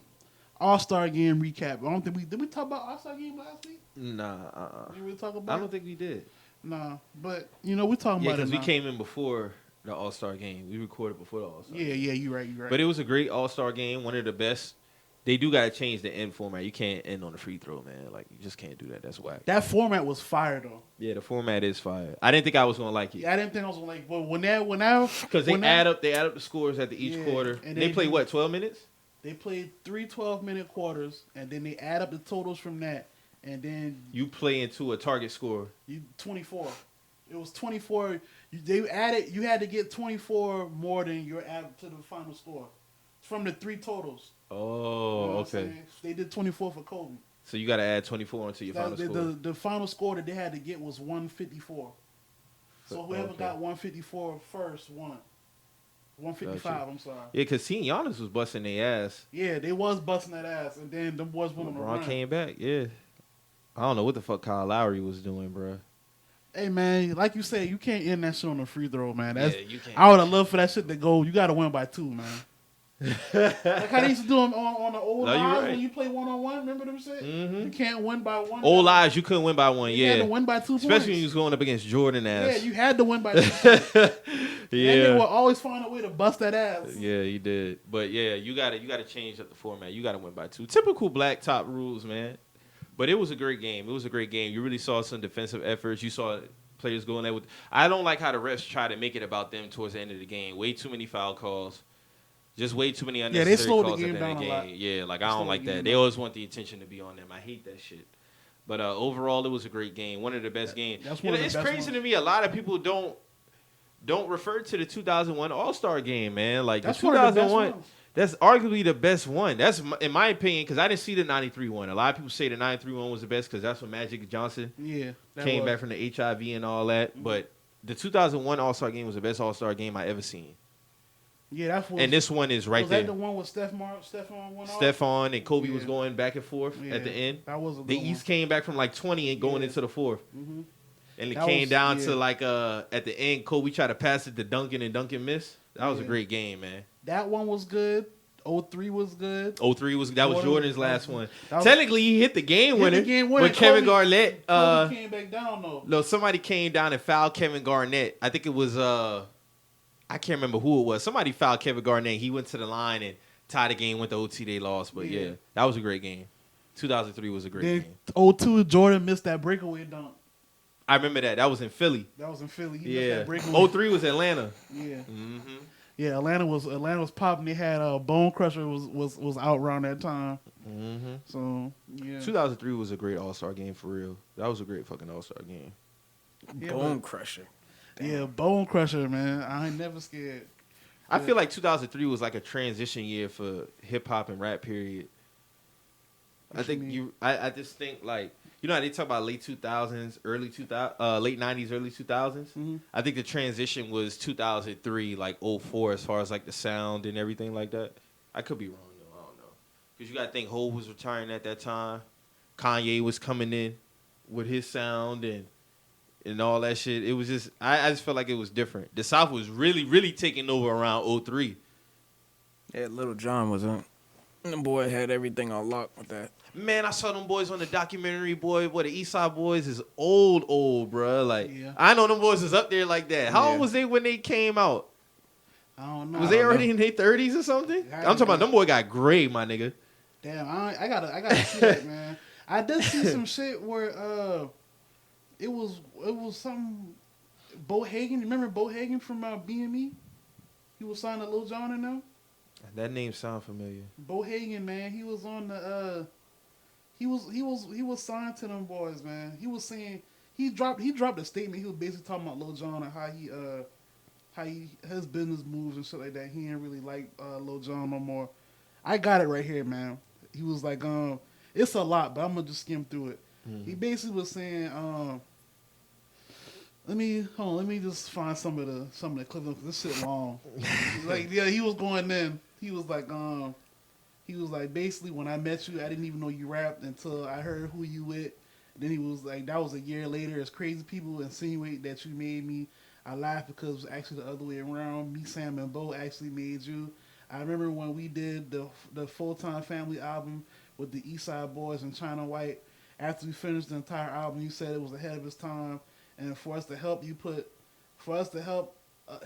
All-Star Game recap. I don't think did we talk about All-Star Game last week? Nah, Did we talk about I it? don't think we did. Nah, but we're talking Yeah, about it because we now. came in before the All-Star game. We recorded before the All-Star. Yeah, you're right. But it was a great All-Star game, one of the best. They do got to change the end format. You can't end on a free throw, man. Like, you just can't do that. That's whack. That format was fire though. Yeah, the format is fire. I didn't think I was going to like it. Yeah, I didn't think I was gonna like, but when Because they add up the scores at each Yeah, quarter. and They they play, do- what, 12 minutes? They played 3 12-minute quarters, and then they add up the totals from that, and then You play into a target score. 24. It was 24. You had to get 24 more than your add to the final score from the 3 totals. You know Oh, what I'm okay. saying? They did 24 for Kobe. So you got to add 24 onto your final score. The final score that they had to get was 154. So whoever Okay. got 154 first won. 155, Gotcha. I'm sorry. Yeah, because Team Giannis was busting their ass. Yeah, they was busting that ass, and then them boys went on the LeBron run. came back, yeah. I don't know what the fuck Kyle Lowry was doing, bro. Hey, man, like you said, you can't end that shit on a free throw, man. That's, Yeah, you can't. I would have loved for that shit to go. You got to win by 2, man. Like how they used to do them on the old No, you lives right. when you play one-on-one. Remember them shit? Mhm. You can't win by 1. Old lives, you couldn't win by 1, You had yeah. to win by 2 points. Especially when you was going up against Jordan Yeah, ass. you had to win by 2 points. And they will Yeah. always find a way to bust that ass. Yeah, he did. But yeah, you gotta change up the format. You gotta win by 2. Typical black top rules, man. But it was a great game. It was a great game. You really saw some defensive efforts. You saw players going there with. I don't like how the refs try to make it about them towards the end of the game. Way too many foul calls. Just way too many unnecessary slowed the calls game at the end of down the a game. lot. Yeah, like They I don't slowed like the that. game They down. always want the attention to be on them. I hate that shit. But overall, it was a great game. One of the best games. That's You one know, of the it's best crazy ones. to me. A lot of people don't refer to the 2001 All-Star game, man. Like That's the one of the best 2001. ones. That's arguably the best one. That's in my opinion because I didn't see the 93 one. A lot of people say the 93 one was the best because that's when Magic Johnson Yeah. that came was. back from the HIV and all that. But the 2001 All-Star game was the best All-Star game I ever seen. Yeah, that's what. And this one is right was that there. the one with Stephon went off? Stephon and Kobe was Yeah. going back and forth Yeah, at the end. That was a The good East came back from like 20 and going Yeah. into the fourth. one. And it That came was- down yeah. to like at the end, Kobe tried to pass it to Duncan and Duncan missed. That was a Yeah. great game, man. That one was good. 03 was good. 03 was Jordan's Jordan- last one. that was- Technically, he hit the game Hit the winner. game winner. But Kevin Kobe- Garnett, Kobe came back down though. no, somebody came down and fouled Kevin Garnett. I think it was I can't remember who it was. Somebody fouled Kevin Garnett. He went to the line and tied the game. Went to OT. They lost, but yeah, that was a great game. 2003 was a great Then game. 02, Jordan missed that breakaway dunk. I remember that. That was in Philly. That was in Philly. He missed Yeah. that breakaway. 03 was Atlanta. Yeah. Mm-hmm. Yeah, Atlanta was popping. They had Bone Crusher was out around that time. Mm-hmm. So yeah. 2003 was a great All-Star game for real. That was a great fucking All-Star game. Yeah, Bone crusher. Yeah, Bone Crusher, man. I ain't never scared. I feel like 2003 was like a transition year for hip hop and rap. Period. What you mean? I just think like you know how they talk about late 2000s, early 2000, late 90s, early 2000s. Mhm. I think the transition was 2003, like 04, as far as like the sound and everything like that. I could be wrong though. I don't know because you got to think Hov was retiring at that time. Kanye was coming in with his sound and all that shit. It was just I just felt like it was different. The South was really taking over around 03. Yeah, Little John was on. The boy had everything on lock with that. Man, I saw them boys on the documentary, boy. Boy, the East Side Boys is old, bruh. Like, Yeah. I know them boys is up there like that. How Yeah. old was they when they came out? I don't know. Was they already in their 30s or something? I I'm talking about don't know. them boy got gray, my nigga. Damn, I gotta see that, man. I did see some shit where it was some Bo Hagen. Remember Bo Hagen from BME? He was signed to Lil Jon and them. That name sound familiar. Bo Hagen, man, he was on the he was signed to them boys, man. He was saying he dropped a statement. He was basically talking about Lil Jon and how he his business moves and shit like that. He ain't really like Lil Jon no more. I got it right here, man. He was like, it's a lot, but I'm gonna just skim through it. He basically was saying, let me just find some of the clips because this shit long. Like, yeah, he was going in. He was like, basically, when I met you, I didn't even know you rapped until I heard who you with. Then he was like, that was a year later. It's crazy people insinuate that you made me. I laughed because it was actually the other way around. Me, Sam, and Bo actually made you. I remember when we did the Full-Time Family album with the East Side Boys and China White. After we finished the entire album, you said it was ahead of its time, and for us to help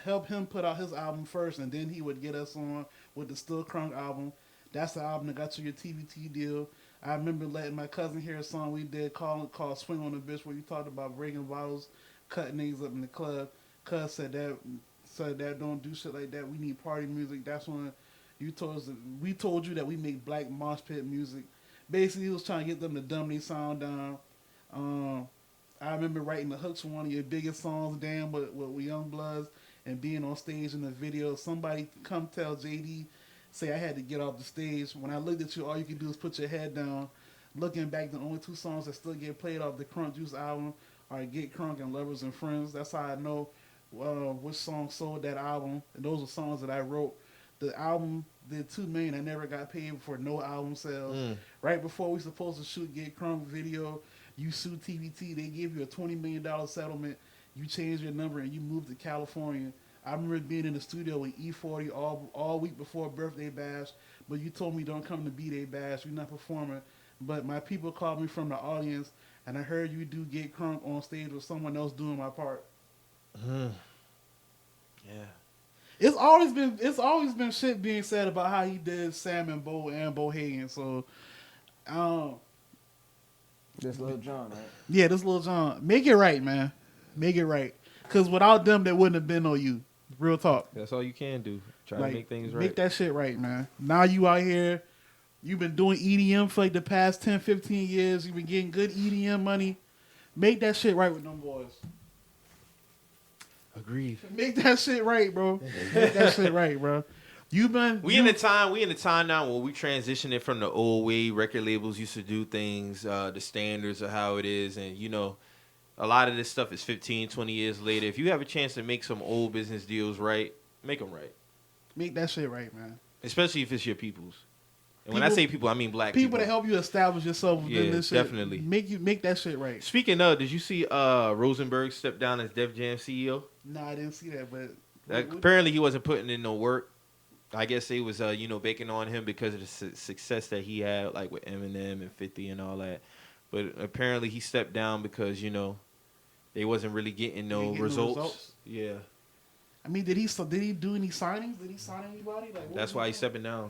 help him put out his album first, and then he would get us on with the Still Crunk album. That's the album that got you your TVT deal. I remember letting my cousin hear a song we did called "Swing on the Bitch," where you talked about breaking bottles, cutting niggas up in the club. Cuz said that don't do shit like that. We need party music. That's when we told you that we make black mosh pit music. Basically, he was trying to get them to dumb their sound down. I remember writing the hooks for one of your biggest songs, Damn, with Young Bloods, and being on stage in the video. Somebody come tell JD, say I had to get off the stage. When I looked at you, all you could do is put your head down. Looking back, the only two songs that still get played off the Crunk Juice album are Get Crunk and Lovers and Friends. That's how I know which song sold that album. And those are songs that I wrote. The album did 2 million. I never got paid for no album sales. Right before we supposed to shoot Get Crunk video, you sued TVT. They give you a $20 million settlement. You change your number and you move to California. I remember being in the studio with E40 all week before Birthday Bash, but you told me don't come to B-Day Bash. You're not performing. But my people called me from the audience, and I heard you do Get Crunk on stage with someone else doing my part. Yeah. It's always been shit being said about how he did Sam and Bo Hagen. So, This Lil Jon, right? yeah, this Lil Jon, make it right, man, make it right. Cause without them, there wouldn't have been no you. Real talk. That's all you can do. Try Like, to make things right. Make that shit right, man. Now you out here, you've been doing EDM for like the past 10, 15 years. You've been getting good EDM money. Make that shit right with them boys. Agreed. Make that shit right, bro. Make that shit right, bro. We in the time now where we transitioning from the old way record labels used to do things, the standards of how it is, and you know, a lot of this stuff is 15, 20 years later. If you have a chance to make some old business deals right, make them right. Make that shit right, man. Especially if it's your peoples. And when I say people, I mean black people that help you establish yourself within this shit. Definitely. Make that shit right. Speaking of, did you see Rosenberg step down as Def Jam CEO? No, I didn't see that, but apparently he wasn't putting in no work. I guess they was banking on him because of the success that he had, like with Eminem and 50 and all that. But apparently he stepped down because they wasn't really getting no results. Yeah. I mean, did he do any signings? Did he sign anybody? Like, that's why he's stepping down.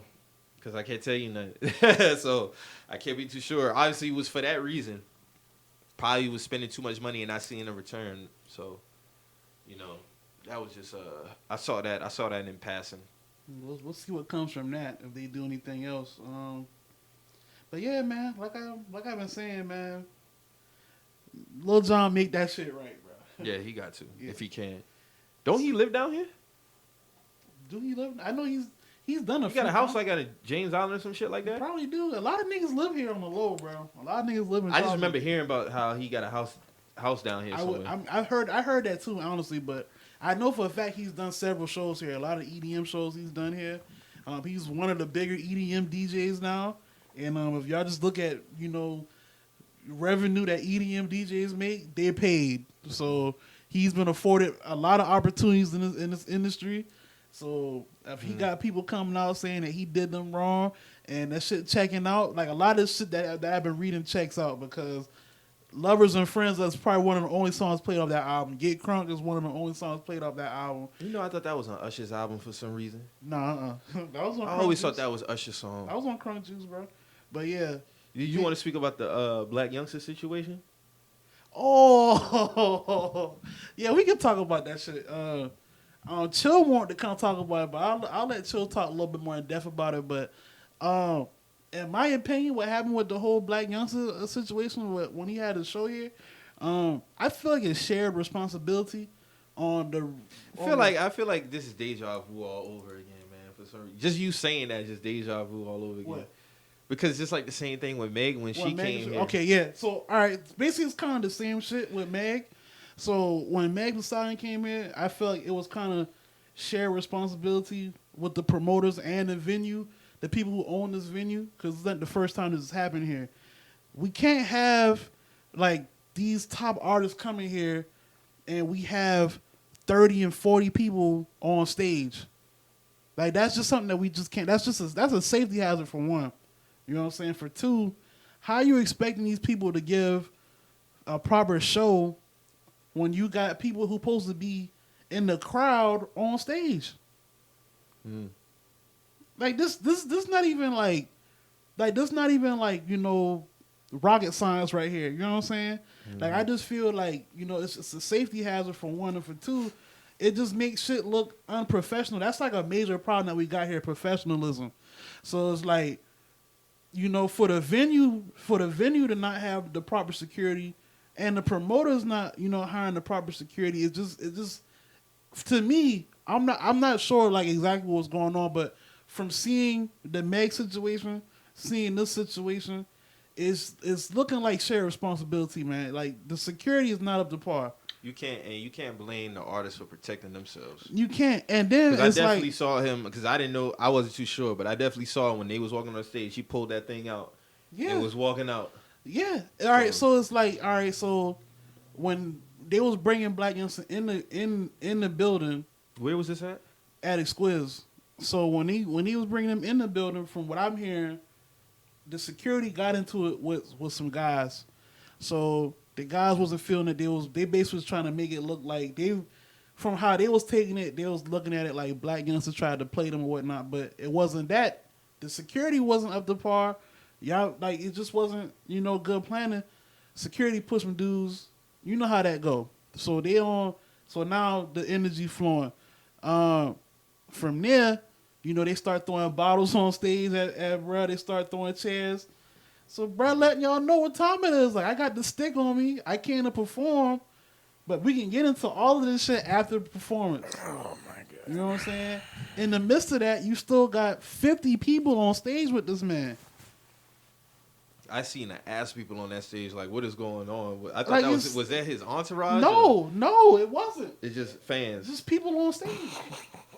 Because I can't tell you nothing. So I can't be too sure. Obviously, it was for that reason. Probably was spending too much money and not seeing a return. So, that was just I saw that in passing. We'll see what comes from that if they do anything else. But yeah, man, like I've been saying, man, Lil Jon make that shit right, bro. Yeah, he got to if he can. Don't he live down here? Do he live? I know he's done a. He got a house like at a James Island or some shit like that. Probably do. A lot of niggas live here on the low, bro. A lot of niggas live in. I just remember hearing about how he got a house down here. I heard that too, honestly, but I know for a fact he's done several shows here. A lot of EDM shows he's done here. He's one of the bigger EDM DJs now, and if y'all just look at revenue that EDM DJs make, they're paid. So he's been afforded a lot of opportunities in this industry. So if he got people coming out saying that he did them wrong and that shit checking out, like a lot of shit that I've been reading checks out because Lovers and Friends, that's probably one of the only songs played off that album. Get Crunk is one of the only songs played off that album. I thought that was on Usher's album for some reason. Nah, that was on. I always thought that was Usher's song. That was on Crunk Juice, bro. But yeah. You want to speak about the Black Youngsta situation? Oh, yeah, we can talk about that shit. Chill wanted to come talk about it, but I'll let Chill talk a little bit more in depth about it. But in my opinion, what happened with the whole Black Youngsta situation when he had his show here, I feel like it's shared responsibility on the. I feel like this is deja vu all over again, man. For some reason, just you saying that is just deja vu all over again. What? Because it's just like the same thing with Meg when she came here. Okay, yeah. So all right, basically it's kind of the same shit with Meg. So when Meg Thee Stallion came in, I feel like it was kind of shared responsibility with the promoters and the venue, the people who own this venue, because it's not the first time this has happened here. We can't have like these top artists coming here and we have 30 and 40 people on stage. Like that's just something that we just can't. That's a safety hazard for one. You know what I'm saying? For two, how are you expecting these people to give a proper show when you got people who supposed to be in the crowd on stage? Like this not even like this not even like rocket science right here. You know what I'm saying? Like I just feel like it's a safety hazard for one, and for two, it just makes shit look unprofessional. That's like a major problem that we got here, professionalism. So it's like for the venue to not have the proper security. And the promoter's not, hiring the proper security. It's just to me, I'm not sure like exactly what's going on, but from seeing the Meg situation, seeing this situation, it's looking like shared responsibility, man. Like the security is not up to par. You can't blame the artists for protecting themselves. You can't, and then Because it's I definitely like saw him. Because I didn't know, I wasn't too sure, but I definitely saw him when they was walking on stage. He pulled that thing out and was walking out. Yeah. All right. So it's like, all right. So when they was bringing Black Youngsta in the building, Where was this at? at Exquiz. So when he was bringing them in the building, from what I'm hearing, the security got into it with some guys. So the guys wasn't feeling it. They basically was trying to make it look like from how they was taking it, they was looking at it like Black Youngsta tried to play them or whatnot. But it wasn't that. The security wasn't up to par. Y'all, like, it just wasn't, good planning. Security pushed some dudes. You know how that go. So so now the energy flowing. From there, they start throwing bottles on stage at bruh. They start throwing chairs. So bruh letting y'all know what time it is. Like, I got the stick on me. I can't perform. But we can get into all of this shit after the performance. Oh my god. You know what I'm saying? In the midst of that, you still got 50 people on stage with this man. I seen the ass people on that stage. Like, what is going on? I thought Like, that was that his entourage? No, it wasn't. It's just fans. It's just people on stage.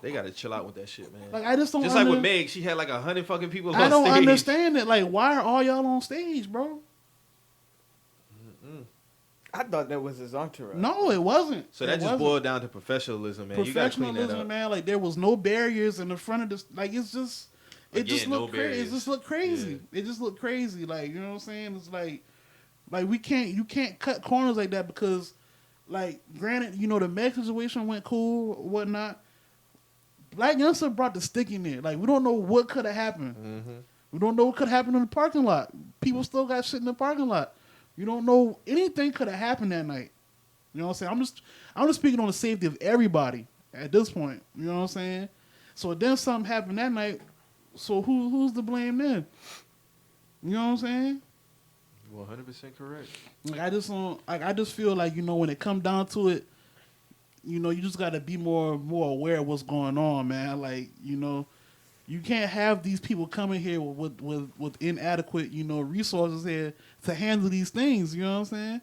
They gotta chill out with that shit, man. Like, I just don't. Just like with Meg, she had like 100 fucking people on stage. I don't understand it. Like, why are all y'all on stage, bro? I thought that was his entourage. No, it wasn't. So that just boiled down to professionalism, man. You gotta clean that up. Man. Like, there was no barriers in the front of this. Like, it's just. It Again, just looked crazy. It just looked crazy. Yeah. It just looked crazy. Like, you know what I'm saying? It's like you can't cut corners like that because, like, granted, the Meg situation went cool or whatnot. Black Youngsta brought the stick in there. Like, we don't know what could have happened. Mm-hmm. We don't know what could have happened in the parking lot. People still got shit in the parking lot. You don't know anything could have happened that night. You know what I'm saying? I'm just speaking on the safety of everybody at this point. You know what I'm saying? So then something happened that night. So who's to blame then? You know what I'm saying? 100% correct. Like, I just don't. Like, I just feel like, when it come down to it, you just got to be more aware of what's going on, man. Like, you can't have these people coming here with inadequate, resources here to handle these things. You know what I'm saying?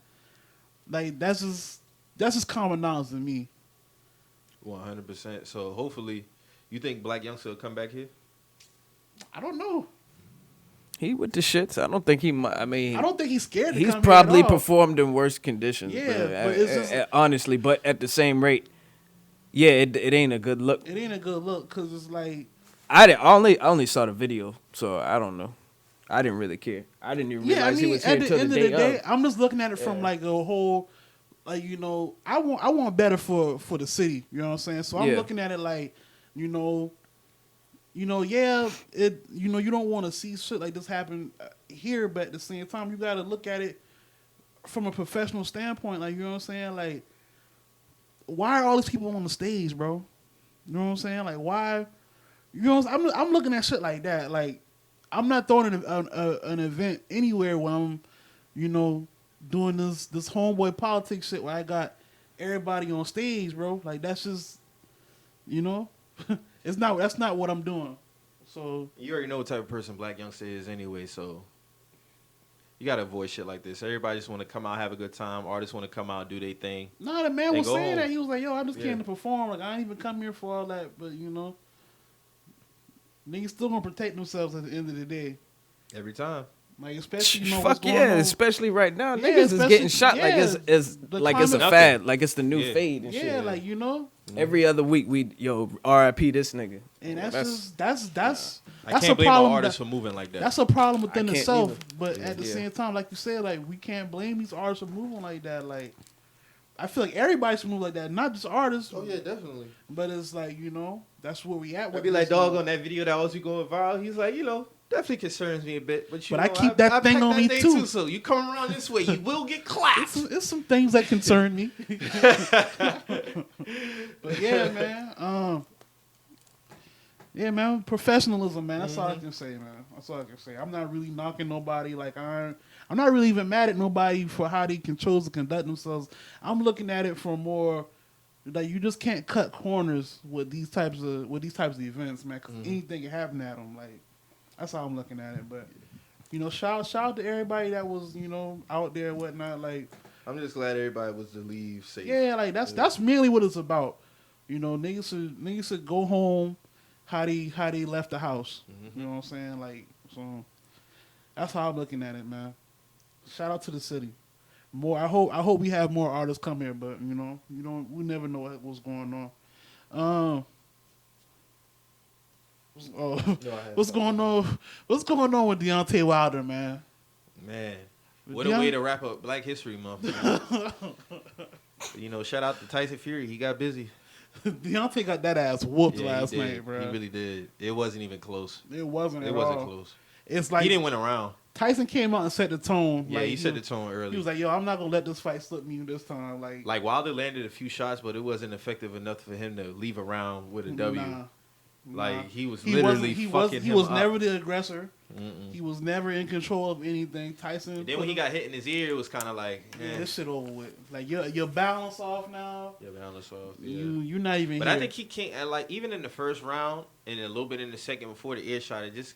Like, that's just common knowledge to me. 100%. So hopefully, you think Black Youngsta will come back here? I don't know. He with the shits. I don't think he might. I mean, I don't think he's scared. He's come probably here at all. performed in worse conditions. Yeah, but it's just, honestly, but at the same rate, yeah, it ain't a good look. It ain't a good look because it's like I only saw the video, so I don't know. I didn't really care. I didn't even realize he was here until the day of. I'm just looking at it from like a whole, like, I want better for the city. You know what I'm saying? So I'm looking at it like, you don't want to see shit like this happen here, but at the same time, you got to look at it from a professional standpoint. Like, you know what I'm saying? Like, why are all these people on the stage, bro? You know what I'm saying? Like, why? I'm looking at shit like that. Like, I'm not throwing an event anywhere where I'm, doing this homeboy politics shit where I got everybody on stage, bro. Like, that's just, that's not what I'm doing. So you already know what type of person Black Youngsta is anyway, so you gotta avoid shit like this. Everybody just want to come out, have a good time. Artists want to come out, do their thing. No, the man was saying home. that. He was like, "Yo, I just came to perform. Like, I ain't even come here for all that." But niggas still gonna protect themselves at the end of the day. Every time. Like, especially fuck yeah, especially right now, niggas is getting shot like it's a fad, like it's the new fade and shit. Yeah, like every other week we R.I.P. this nigga. And that's I can't blame our artists for moving like that. That's a problem within itself. Either. But at the same time, like you said, like, we can't blame these artists for moving like that. Like, I feel like everybody should move like that, not just artists. Oh yeah, definitely. But it's like, that's where we at. I'd be like, dog, on that video that always be going viral. He's like, definitely concerns me a bit, but I keep that thing on me too. So you come around this way, you will get clapped. It's some things that concern me. But yeah, man. Yeah, man. Professionalism, man. That's all I can say, man. That's all I can say. I'm not really knocking nobody. Like, I'm not really even mad at nobody for how they can choose to conduct themselves. I'm looking at it from more like, you just can't cut corners with these types of events, man. Because anything can happen at them. Like, that's how I'm looking at it. But shout out to everybody that was, out there and whatnot. Like, I'm just glad everybody was to leave safe. yeah, like that's mainly what it's about. Niggas should go home how they left the house. Mm-hmm. You know what I'm saying? Like, so that's how I'm looking at it, man. Shout out to the city. More, I hope we have more artists come here, but we never know what's going on. What's going on? What's going on with Deontay Wilder, man? Man, what a way to wrap up Black History Month. Shout out to Tyson Fury. He got busy. Deontay got that ass whooped last night, bro. He really did. It wasn't even close. It wasn't. It wasn't close. It's like he didn't win a round. Tyson came out and set the tone. Yeah, he set the tone early. He was like, "Yo, I'm not gonna let this fight slip me this time." Like Wilder landed a few shots, but it wasn't effective enough for him to leave a round with a W. Like he was literally fucking him He was up. never the aggressor. Mm-mm. He was never in control of anything. Tyson. And then when he got hit in his ear, it was kind of like, this shit over with. Like your balance off now. Your balance off. Yeah. You're not even. But here. I think he can't. Like even in the first round and a little bit in the second before the ear shot, it just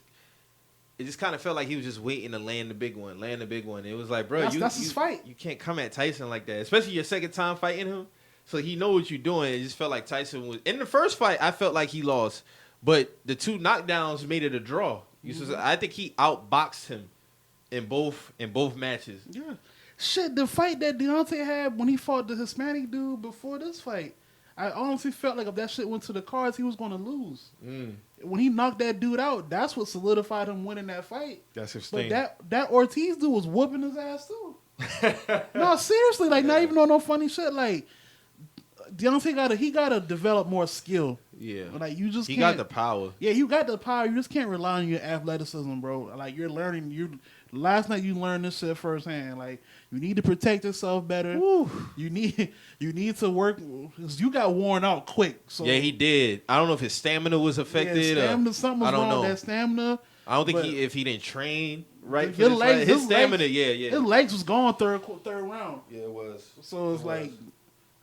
kind of felt like he was just waiting to land the big one. It was like, bro, that's his fight. You can't come at Tyson like that, especially your second time fighting him. So he know what you're doing. It just felt like Tyson was in the first fight. I felt like he lost, but the two knockdowns made it a draw. I think he outboxed him in both matches. Yeah, shit. The fight that Deontay had when he fought the Hispanic dude before this fight, I honestly felt like if that shit went to the cards, he was going to lose. When he knocked that dude out, that's what solidified him winning that fight. That's his thing. But that Ortiz dude was whooping his ass too. No, seriously, like not even on no funny shit. Like Deontay gotta develop more skill. Yeah, like you just he can't, got the power. Yeah, you got the power. You just can't rely on your athleticism, bro. Like you're learning. Last night you learned this shit firsthand. Like you need to protect yourself better. Woo. You need to work. You got worn out quick. So yeah, he did. I don't know if his stamina was affected. Yeah, something was wrong with that stamina. I don't think if he didn't train right for his legs, his stamina. Yeah. His legs was gone third round. Yeah, it was. So it's like.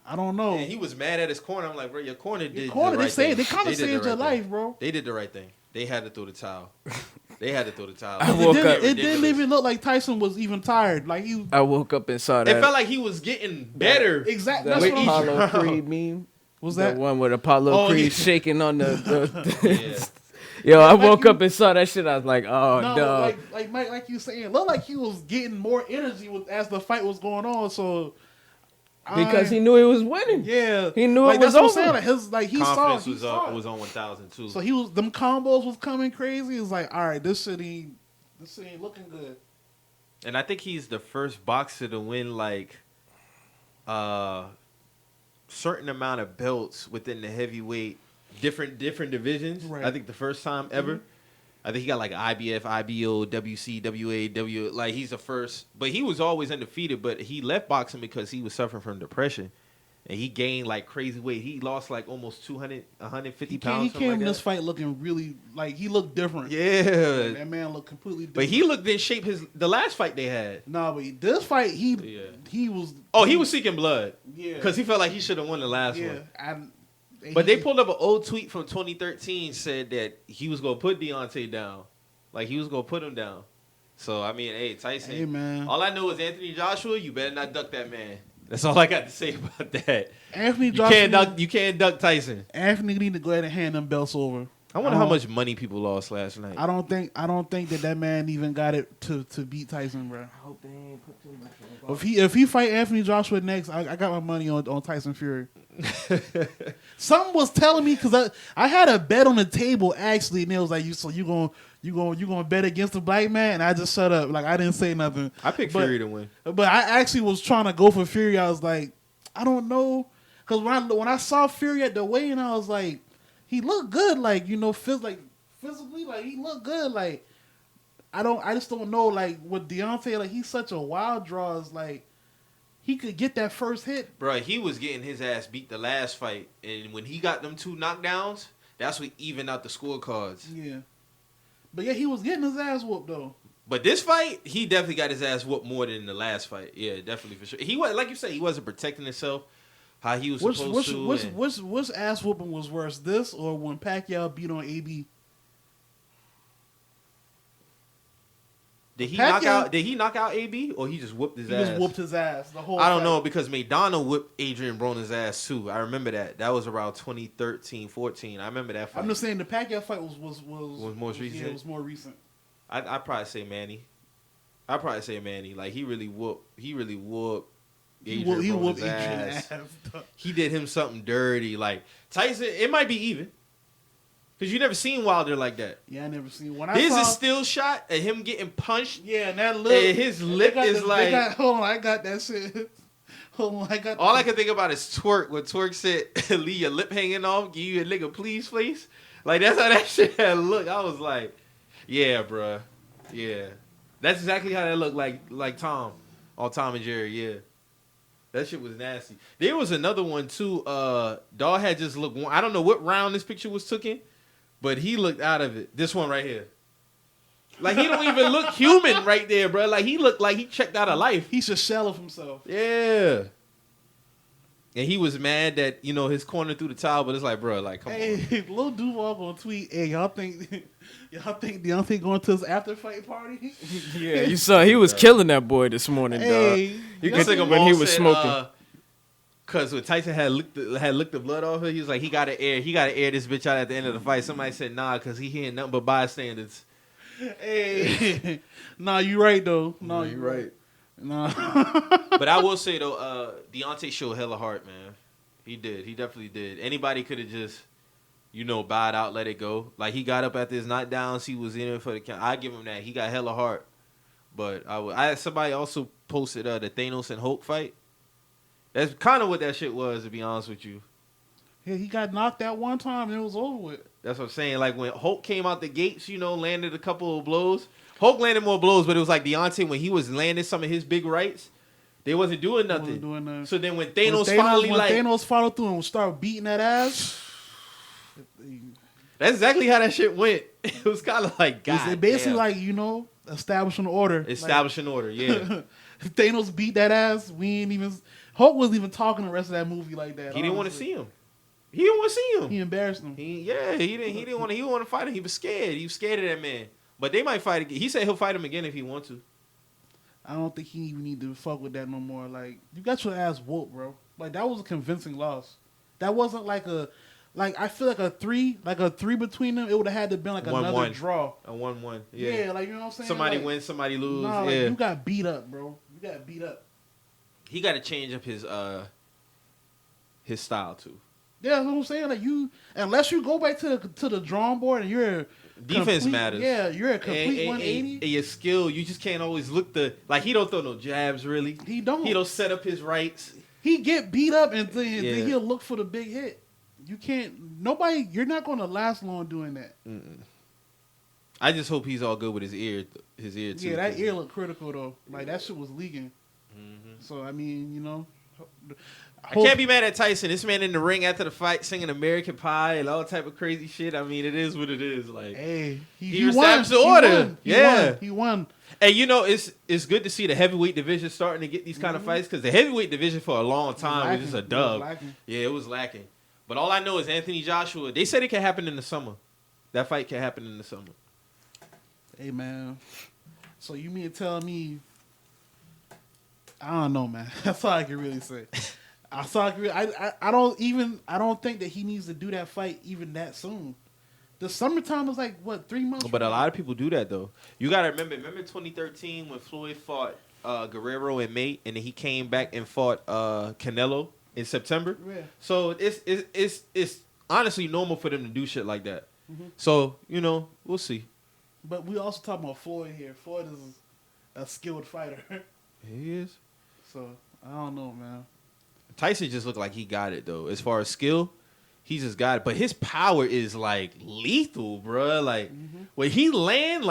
I don't know. And he was mad at his corner. I'm like, bro, your corner did the right thing. They kind of saved your life, bro. They did the right thing. They had to throw the towel. It didn't even look like Tyson was even tired. Like I woke up and saw that. It felt like he was getting better. Exactly. That's what Apollo Creed meme. Was that the one with Apollo Creed shaking on the Yo, I woke up and saw that shit. I was like, oh no. Like Mike, like you saying, it looked like he was getting more energy as the fight was going on. So. Because he knew he was winning. Yeah, he knew it was over. He confidence saw was on 1,000 too. So them combos was coming crazy. It was like, all right, this shit ain't looking good. And I think he's the first boxer to win like certain amount of belts within the heavyweight different divisions. Right. I think the first time ever. I think he got like IBF, IBO, WC, WA, like he's the first. But he was always undefeated, but he left boxing because he was suffering from depression. And he gained like crazy weight. He lost like almost 150 pounds. He came in this fight looking really, like he looked different. Yeah. That man looked completely different. But he looked in shape the last fight they had. No, but this fight, he was. Oh, he was seeking blood. Yeah. Because he felt like he should have won the last one. Yeah. But they pulled up an old tweet from 2013 said that he was going to put Deontay down. Like, he was going to put him down. So, I mean, hey, Tyson. Hey, man. All I know is Anthony Joshua, you better not duck that man. That's all I got to say about that. Anthony Joshua. You can't duck Tyson. Anthony need to go ahead and hand them belts over. I wonder how much money people lost last night. I don't think that man even got it to beat Tyson, bro. I hope they ain't put too much on. If he fight Anthony Joshua next, I got my money on Tyson Fury. Something was telling me because I had a bet on the table actually, and it was like, you gonna bet against the black man, and I just shut up, like I didn't say nothing. I picked Fury to win, but I actually was trying to go for Fury. I was like, I don't know, because when I saw Fury at the weigh-in, I was like, he looked good, like physically, like he looked good, like I just don't know, like with Deontay, like he's such a wild draw, it's like. He could get that first hit. Bro, he was getting his ass beat the last fight. And when he got them 2 knockdowns, that's what evened out the scorecards. Yeah. But yeah, he was getting his ass whooped, though. But this fight, he definitely got his ass whooped more than the last fight. Yeah, definitely for sure. He was, like you said, he wasn't protecting himself how he was supposed to. Which ass whooping was worse, this or when Pacquiao beat on AB? Did he Pacquiao- knock out AB or he just whooped his He ass? just whooped his ass the whole. I don't fight. know because Maidana whipped Adrian Broner's ass too. I remember that. That was around 2013, 14. I remember that fight. I'm just saying the Pacquiao fight was more recent. Yeah, it was more recent. I'd probably say Manny. Like he really whooped. He whooped Broner's Adrian ass. ass. He did him something dirty. Like Tyson, it might be even. Because you never seen Wilder like that. Yeah, I never seen one. There's a still shot of him getting punched. Yeah, and that lip. And his lip is like. Hold on, I got that shit. Hold on, I got. All I can think about is Twerk. When Twerk said, "Leave your lip hanging off, give you a nigga please face." Like that's how that shit had looked. I was like, "Yeah, bruh. Yeah, that's exactly how that looked like Tom on Tom and Jerry. Yeah, that shit was nasty. There was another one too. Dawg had just looked. I don't know what round this picture was taken, but he looked out of it. This one right here. Like, he don't even look human right there, bro. Like, he looked like he checked out of life. He's a shell of himself. Yeah. And he was mad that, his corner threw the towel, but it's like, bro, like, come on. Hey, Lil Duval gonna tweet, hey, y'all think Deontay going to his after fight party? Yeah, you saw he was killing that boy this morning, Hey, dog. You This could nigga when he Mo was said, smoking. Cause when Tyson had licked the blood off her, he was like, he gotta air this bitch out at the end of the fight. Somebody said, nah, cause he hearing nothing but bystanders. Hey, nah, you right though. No, Yeah, you you right. Nah. But I will say though, Deontay showed hella heart, man. He did. He definitely did. Anybody could have just, bowed out, let it go. Like, he got up after his knockdowns. He was in it for the count. I give him that. He got hella heart. But somebody also posted the Thanos and Hulk fight. That's kind of what that shit was, to be honest with you. Yeah, he got knocked out one time and it was over with. That's what I'm saying. Like, when Hulk came out the gates, landed a couple of blows. Hulk landed more blows, but it was like Deontay, when he was landing some of his big rights, they wasn't doing nothing. So then when Thanos Thanos followed through and started beating that ass. That's exactly how that shit went. It was kind of like, God It's basically damn. like, establishing order. Establishing order, yeah. Thanos beat that ass. Hulk wasn't even talking the rest of that movie like that. He didn't want to see him. He didn't want to see him. He embarrassed him. He didn't want to fight him. He was scared. He was scared of that man. But they might fight again. He said he'll fight him again if he wants to. I don't think he even need to fuck with that no more. Like, you got your ass whooped, bro. Like, that was a convincing loss. That wasn't like I feel like a three between them, it would have had to been like another draw. A 1-1. Yeah. Like, you know what I'm saying? Somebody like, wins, somebody lose. Nah, like, yeah. you got beat up, bro. You got beat up. He got to change up his style too. Yeah, that's what I'm saying. Like, unless you go back to the drawing board and you're defense matters. Yeah, you're a complete 180. And your skill, you just can't always look he don't throw no jabs really. He don't. He don't set up his rights. He get beat up and then he'll look for the big hit. You can't. You're not going to last long doing that. Mm-mm. I just hope he's all good with his ear too. Yeah, that ear looked critical though. Like, that shit was leaking. Mm-hmm. So I mean, I can't be mad at Tyson. This man in the ring after the fight singing American Pie and all type of crazy shit. I mean, it is what it is. Like, hey, he established the order. He won. And it's good to see the heavyweight division starting to get these kind of fights, because the heavyweight division for a long time was just a dub. It was lacking. But all I know is Anthony Joshua. They said it can happen in the summer. That fight can happen in the summer. Hey man, so you mean to tell me? I don't know, man. That's all I can really say. I don't think that he needs to do that fight even that soon. The summertime is like, what, 3 months? But a lot of people do that though. You gotta remember 2013 when Floyd fought Guerrero in May, and then he came back and fought Canelo in September. Yeah. So it's honestly normal for them to do shit like that. Mm-hmm. So we'll see. But we also talking about Floyd here. Floyd is a skilled fighter. He is. So I don't know, man. Tyson just looked like he got it though. As far as skill, he just got it. But his power is like lethal, bro. Like when he lands.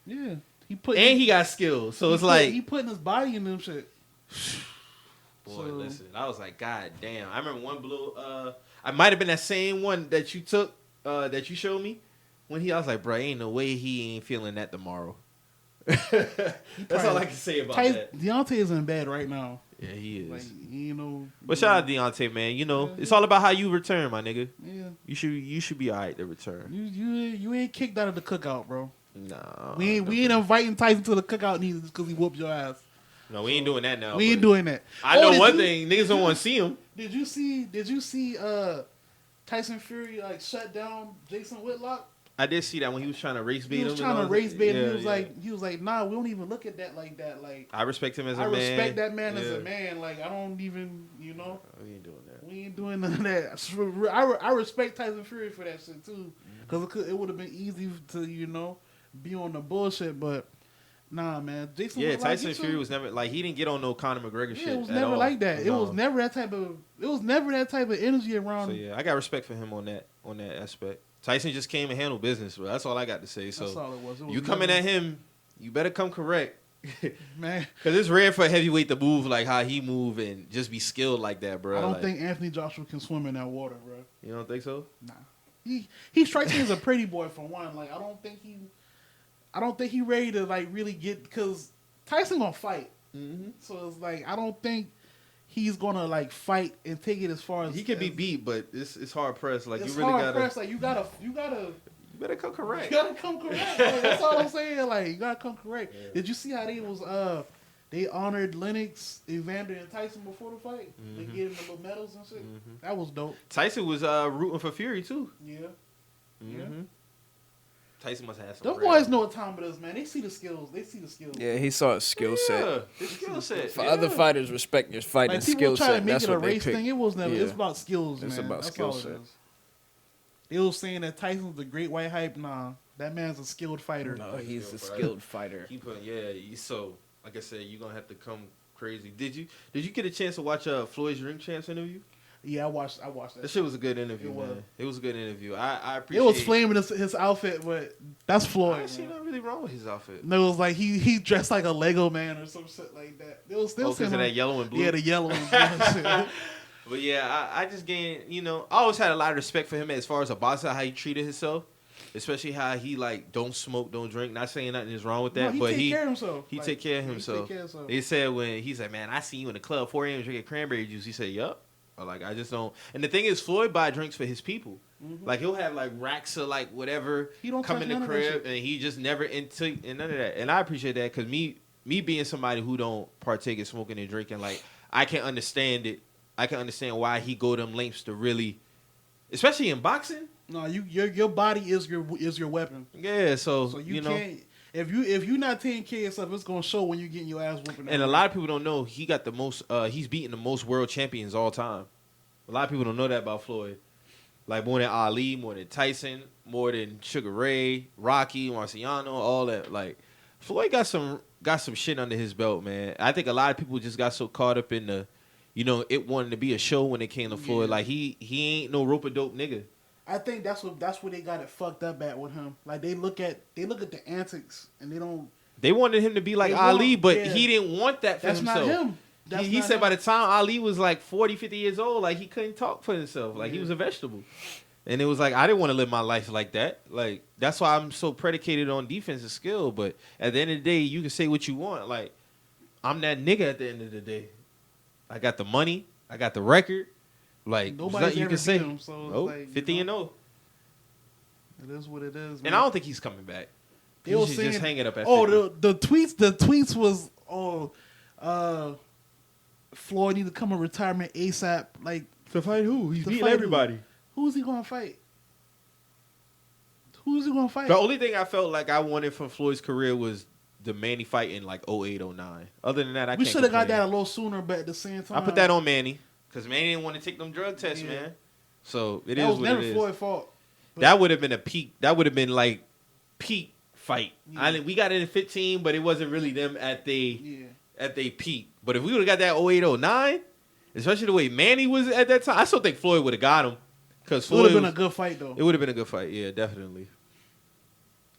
Yeah, he got skill. So it's like he putting his body in them shit. Boy, listen. I was like, God damn. I remember one blow. I might have been that same one that you took. That you showed me. I was like, bro, ain't no way he ain't feeling that tomorrow. That's all I can say about that. Deontay is in bed right now. Yeah, he is. Like, But shout out to Deontay, man. It's all about how you return, my nigga. Yeah. You should be all right to return. You ain't kicked out of the cookout, bro. Nah. We ain't inviting Tyson to the cookout neither just because he whooped your ass. No, we ain't doing that now. We ain't doing that. I know one thing. Niggas don't want to see him. Did you see Tyson Fury like shut down Jason Whitlock? I did see that when he was trying to race bait him. He was trying to race bait him. Yeah, He was like, nah, we don't even look at that like that. Like, I respect him as a I man. respect that man as a man. Like, I don't even, We ain't doing that. We ain't doing none of that. I respect Tyson Fury for that shit too, because it would have been easy to be on the bullshit, but nah, man. Jason. Yeah, Tyson Fury was never like he didn't get on no Conor McGregor shit. It was never like that. No. It was never that type of energy around. So yeah, I got respect for him on that aspect. Tyson just came and handled business, bro. That's all I got to say. So that's all it was. You coming at him, you better come correct. Man, because it's rare for a heavyweight to move like how he move and just be skilled like that, bro. I don't think Anthony Joshua can swim in that water, bro. You don't think so? Nah. He strikes me as a pretty boy for one. Like I don't think he ready to like really get, because Tyson gonna fight. Mm-hmm. So it's like I don't think he's gonna like fight and take it as far as he can be beat, but it's hard pressed. Like it's you really hard gotta pressed. Like you gotta. You better come correct. You gotta come correct. Like, that's all I'm saying. Like you gotta come correct. Yeah. Did you see how they honored Lennox, Evander, and Tyson before the fight? Mm-hmm. They gave him the little medals and shit. Mm-hmm. That was dope. Tyson was rooting for Fury too. Yeah. Mm-hmm. Yeah. Tyson must have some. Those boys know what time it is, man. They see the skills. Yeah, he saw a skill set. His skill set. For other fighters, respect your fighting skill set. People try to make That's it a what race they thing. It was never. It's about skills, man. It's about skill set. They was saying that Tyson's the great white hype. Nah, that man's a skilled fighter. No, he's a skilled fighter. So like I said, you're gonna have to come crazy. Did you get a chance to watch Floyd's Ring Champs interview? Yeah, I watched that. That shit was a good interview, man. It was a good interview. I appreciate it. Was flaming his outfit, but that's Floyd. I didn't see nothing really wrong with his outfit. No, it was like he dressed like a Lego man or some shit like that. It was still because of that yellow and blue. Yeah, the yellow and blue shit. But yeah, I just gained, I always had a lot of respect for him as far as a boxer, how he treated himself. Especially how he like don't smoke, don't drink. Not saying nothing is wrong with that, no, but he take care of himself. He take care of himself. They said when he's like, man, I see you in the club 4 a.m. drinking cranberry juice. He said, yup. Or like I just don't. And the thing is, Floyd buy drinks for his people. Mm-hmm. Like he'll have like racks of like whatever. He don't come in the crib, and he just never into none of that. And I appreciate that because me being somebody who don't partake in smoking and drinking, like I can understand it. I can understand why he go them lengths to really, especially in boxing. No, your body is your weapon. Yeah, so you can't if you not taking care of yourself, it's gonna show when you're getting your ass whooping. And a lot of people don't know he got the most. He's beaten the most world champions all time. A lot of people don't know that about Floyd. Like more than Ali, more than Tyson, more than Sugar Ray, Rocky, Marciano, all that. Like Floyd got some shit under his belt, man. I think a lot of people just got so caught up in the, it wanted to be a show when it came to Floyd. Like he ain't no rope-a-dope nigga. I think that's where they got it fucked up at with him. Like they look at the antics and they don't. They wanted him to be like Ali, but he didn't want that for himself. That's not him. He said by the time Ali was like 40, 50 years old, like he couldn't talk for himself. Like he was a vegetable. And it was like, I didn't want to live my life like that. Like that's why I'm so predicated on defensive skill. But at the end of the day, you can say what you want. Like I'm that nigga at the end of the day. I got the money. I got the record. Like nobody's you ever can say. Him, so nope, like, 50 and 0. It is what it is. Man. And I don't think he's coming back. He should just hang it up at 50. The tweets was Floyd need to come in retirement ASAP. Like to fight who? He's beating everybody. Who's he gonna fight? Who's he gonna fight? The only thing I felt like I wanted from Floyd's career was the Manny fight in like 08, 09. Other than that, we should have got that a little sooner, but at the same time, I put that on Manny because Manny didn't want to take them drug tests, man. So it is what it is. That was never Floyd's fault. That would have been a peak. That would have been like peak fight. Yeah. We got it in 15, but it wasn't really them at they peak. But if we would have got that 08, 09, especially the way Manny was at that time, I still think Floyd would have got him. Because it would have been a good fight, though. It would have been a good fight, yeah, definitely.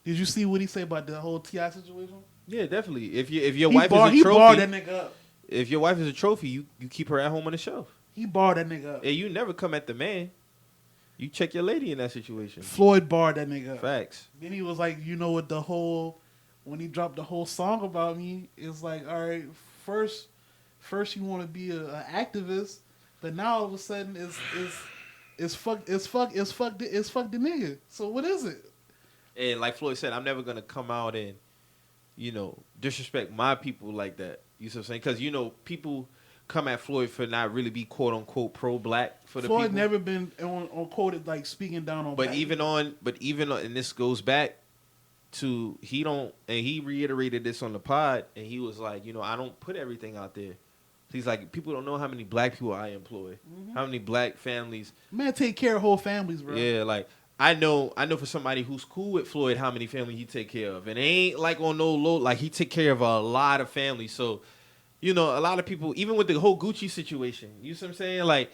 Did you see what he said about the whole T.I. situation? Yeah, definitely. If your wife is a trophy, he barred that nigga up. If your wife is a trophy, you keep her at home on the shelf. He barred that nigga up. And you never come at the man. You check your lady in that situation. Floyd barred that nigga up. Facts. Then he was like, when he dropped the whole song about me, it's like, all right, first you want to be an activist, but now all of a sudden it's fuck the nigga. So what is it? And like Floyd said, I'm never gonna come out and, disrespect my people like that. You see what I'm saying? Because people come at Floyd for not really be quote unquote pro-black for the Floyd people. never been on quoted like speaking down on. But even on, and this goes back to he reiterated this on the pod, and he was like, I don't put everything out there. He's like, people don't know how many black people I employ, how many black families. Man, take care of whole families, bro. Yeah, like I know for somebody who's cool with Floyd, how many families he take care of, and it ain't like on no low, like he take care of a lot of families. So, a lot of people, even with the whole Gucci situation, you see what I'm saying? Like,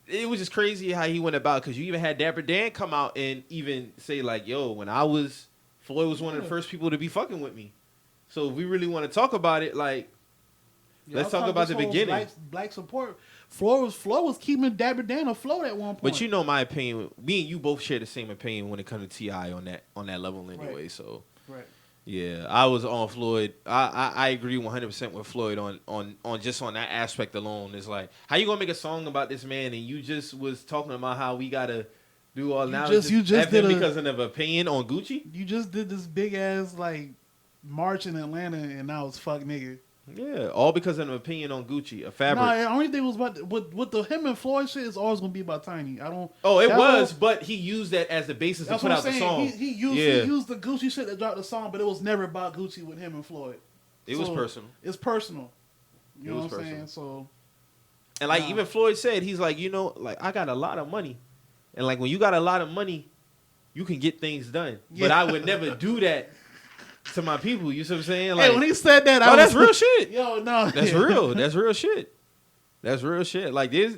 it was just crazy how he went about, because you even had Dapper Dan come out and even say like, yo, when Floyd was one of the first people to be fucking with me. So if we really want to talk about it, like, let's talk about the beginning. Black support. Floyd was keeping Dapper Dan afloat at one point. But my opinion, me and you both share the same opinion when it comes to T.I. on that level anyway. Right. So right. Yeah, I was on Floyd. I agree 100% with Floyd on just on that aspect alone. It's like, how you gonna make a song about this man and you just was talking about how we gotta do all now you just did because of an opinion on Gucci? You just did this big ass like march in Atlanta and now it's fuck nigga. Yeah, all because of an opinion on Gucci, a fabric. No, the only thing was about with the him and Floyd shit is always gonna be about Tiny. I don't. Oh, it was, but he used that as the basis to put out the song. He used the Gucci shit to drop the song, but it was never about Gucci with him and Floyd. It was personal. It's personal. You know what I'm saying? So, and like even Floyd said, he's like, like I got a lot of money, and like when you got a lot of money, you can get things done. Yeah. But I would never do that to my people. You see what I'm saying? Like, hey, when he said that, that's real shit. Yo, no, that's real. That's real shit. That's real shit. Like there's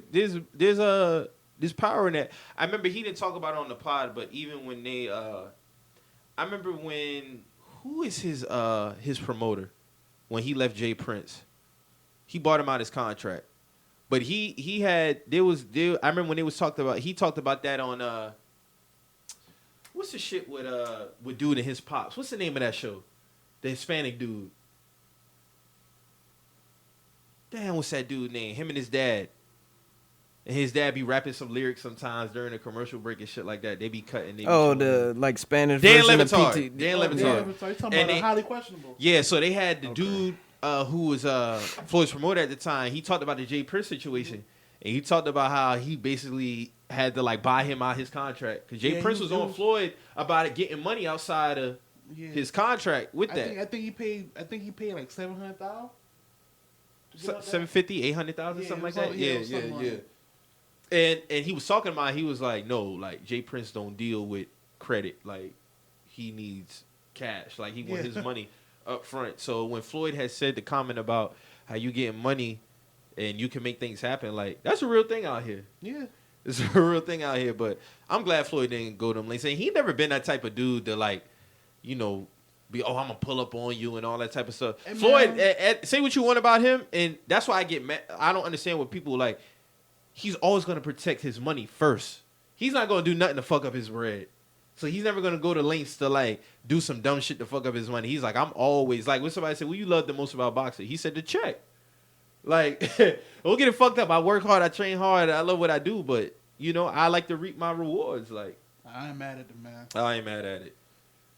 power in that. I remember he didn't talk about it on the pod, but even when they, I remember when who is his promoter when he left Jay Prince, he bought him out his contract, but he had I remember when he talked about that on what's the shit with dude and his pops? What's the name of that show? The Hispanic dude. Damn, what's that dude name? Him and his dad. And his dad be rapping some lyrics sometimes during a commercial break and shit like that. They be cutting. The Spanish Dan version Levitard. of PT. Dan Levitard. You're talking about highly questionable. Yeah, so they had the dude who was Floyd's promoter at the time. He talked about the Jay Prince situation. And he talked about how he basically had to like buy him out his contract. Because Jay Prince was on Floyd about it getting money outside of his contract with that. I think he paid like $700,000. 750, 800,000, something like that. Yeah. And he was talking about, he was like, no, like Jay Prince don't deal with credit. Like he needs cash. Like he want his money up front. So when Floyd had said the comment about how you getting money and you can make things happen, like that's a real thing out here. Yeah. It's a real thing out here. But I'm glad Floyd didn't go to them lanes. And he never been that type of dude to like, I'm going to pull up on you and all that type of stuff. And Floyd, say what you want about him, and that's why I get mad. I don't understand what people like. He's always going to protect his money first. He's not going to do nothing to fuck up his bread. So he's never going to go to lengths to, like, do some dumb shit to fuck up his money. He's like, I'm always, like, when somebody said, what you love the most about boxing? He said, the check. Like, don't get it fucked up. I work hard. I train hard. I love what I do. But, I like to reap my rewards. Like, I ain't mad at the man. I ain't mad at it.